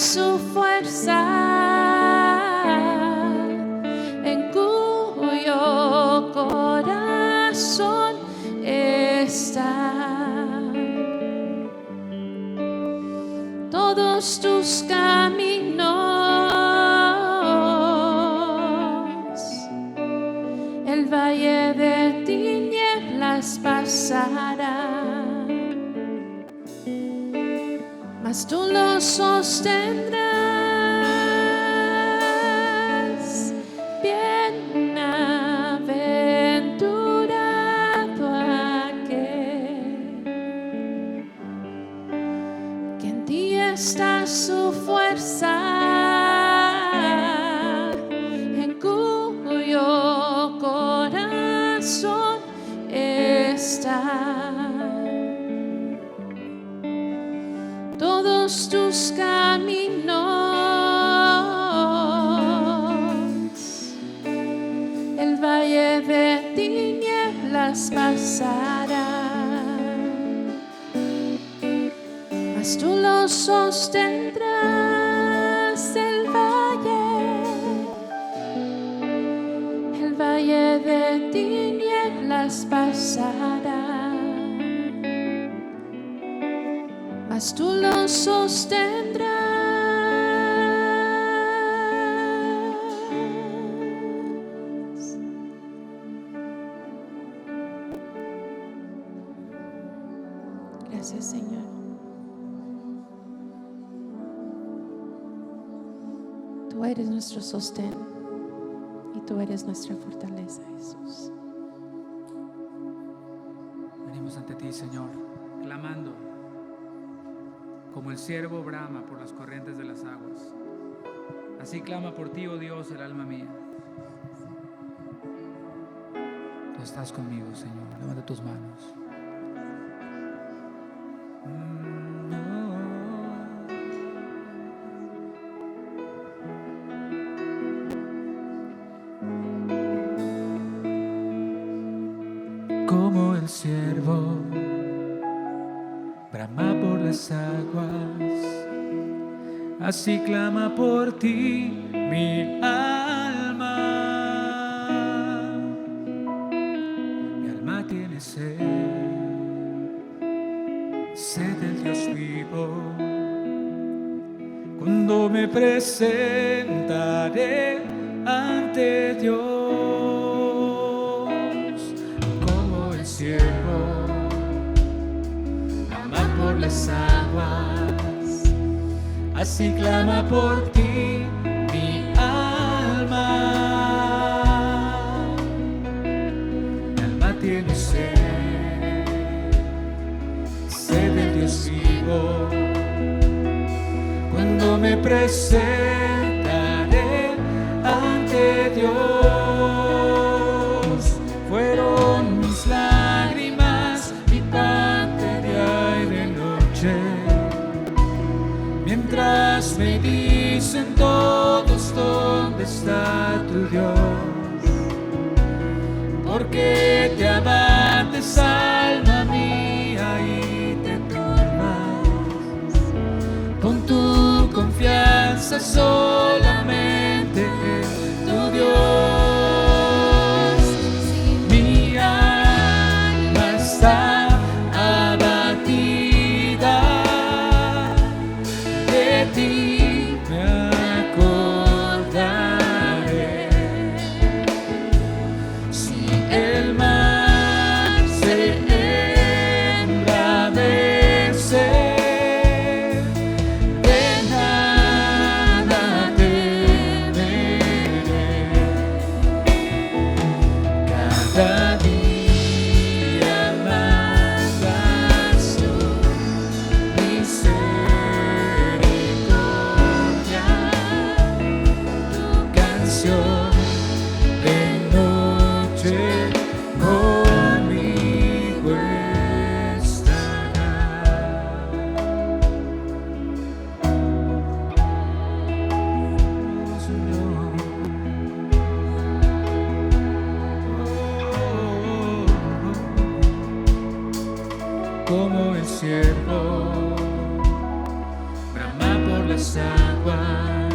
su fuerza, en cuyo corazón está. Todos tus caminos, el valle de tinieblas pasará, mas tú lo sostendrás. Bienaventurado aquel que en ti está su fuerza, en cuyo corazón está. Todos tus caminos, el valle de tinieblas pasará, mas tú lo sostendrás. El valle de tinieblas pasará, mas tú lo sostendrás. Gracias, Señor. Tú eres nuestro sostén y tú eres nuestra fortaleza, Jesús. Venimos ante ti, Señor, clamando como el ciervo brama por las corrientes de las aguas. Así clama por ti, oh Dios, el alma mía. Tú estás conmigo, Señor. Levanta tus manos. Como el ciervo brama por las aguas, así clama por ti mi alma. Mi alma tiene sed, sed del Dios vivo. Cuando me presentaré ante Dios, como el ciervo por las aguas, así clama por ti mi alma. Mi alma tiene sed, sed del Dios vivo. Cuando me presentaré ante Dios, fueron mis lágrimas y pan de día y de noche, mientras me dicen todos dónde está tu Dios. Porque te abates, alma mía, y te turmas. Pon tu confianza solamente en tu Dios. Mi alma está abatida, de ti me acordaré. Si el mar se embravece, de nada temeré. Cada día mandas tu misericordia, tu canción de noche conmigo estará. Como el ciervo brama por las aguas,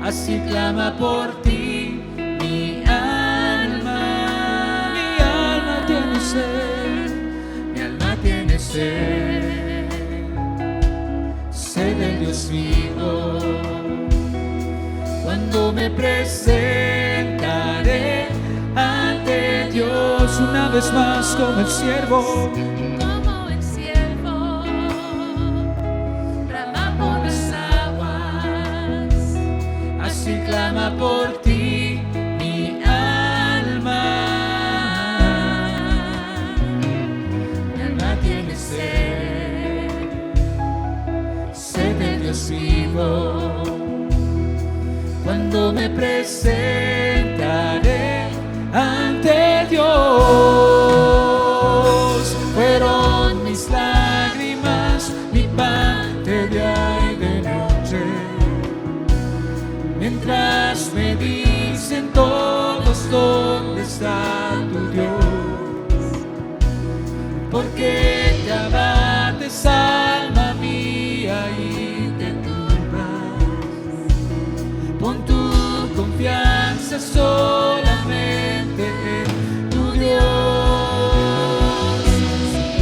así clama por ti mi alma. Mi alma tiene sed, mi alma tiene sed, sed del Dios vivo. Cuando me presentaré ante Dios una vez más como el siervo, brama por las aguas, así clama por ti mi alma. Mi alma tiene sed, sed de Dios vivo. Cuando me presentaré ante Dios, fueron mis lágrimas mi pan de día y de noche, mientras me dicen todos dónde está tu Dios, porque te abates alma mía y te turbas. Pon tu confianza solamente en tu Dios.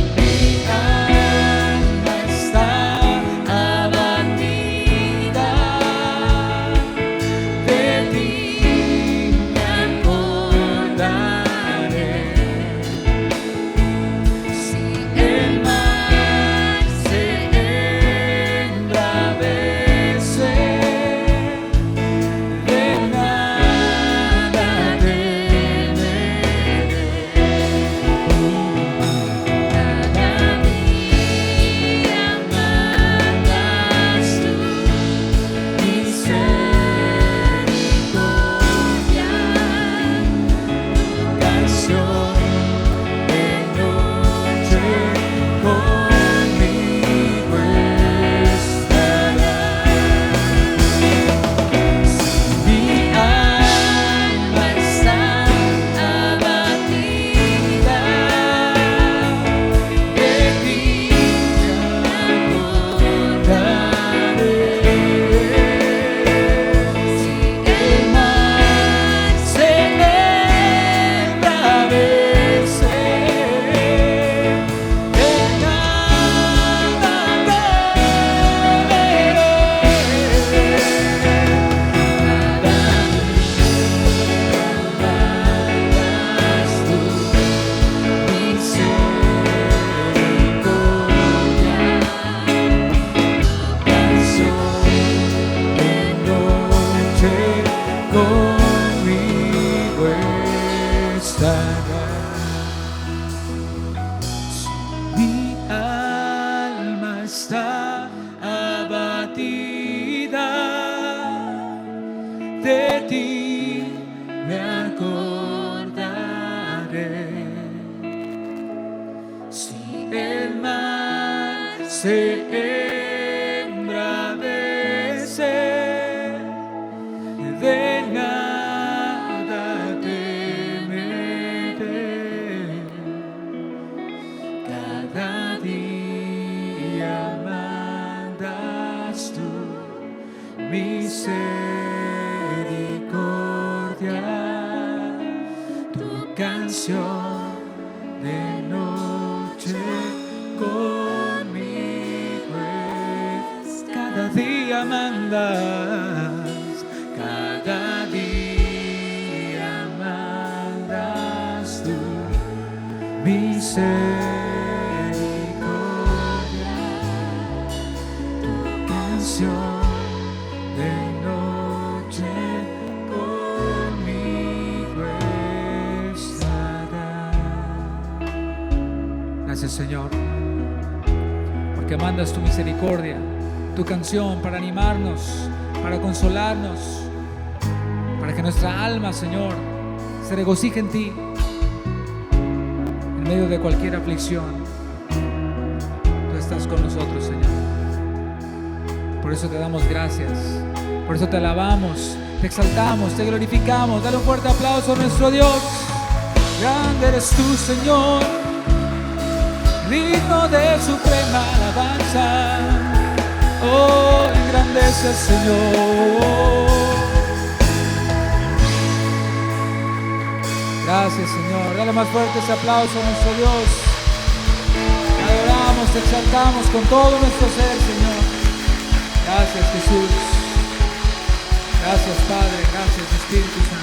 Mi alma está abatida, de ti me acordaré. Si el mar se embravece, de nada temeré. Cada día mandas tú misericordia, canción de noche conmigo estará. Mi alma está abatida, de ti me acordaré. Si el mar se embravece, de nada temeré. Mandas tú misericordia, canción de noche conmigo estará. Mi alma está abatida, de ti me acordaré. Si el mar se embravece, de nada temeré. Cada día mandas tú misericordia, tu canción de noche conmigo es. Cada día mandas, cada día mandas tú misericordia, tu canción de noche conmigo estará. Gracias, Señor, porque mandas tu misericordia, tu canción para animarnos, para consolarnos, para que nuestra alma, Señor, se regocije en ti en medio de cualquier aflicción. Tú estás con nosotros, Señor. Por eso te damos gracias, por eso te alabamos, te exaltamos, te glorificamos. Dale un fuerte aplauso a nuestro Dios. Grande eres tú, Señor, digno de suprema alabanza. Oh, engrandece al Señor. Gracias, Señor. Dale más fuerte ese aplauso a nuestro Dios. Te adoramos, te exaltamos con todo nuestro ser, Señor. Gracias, Jesús. Gracias, Padre. Gracias, Espíritu Santo.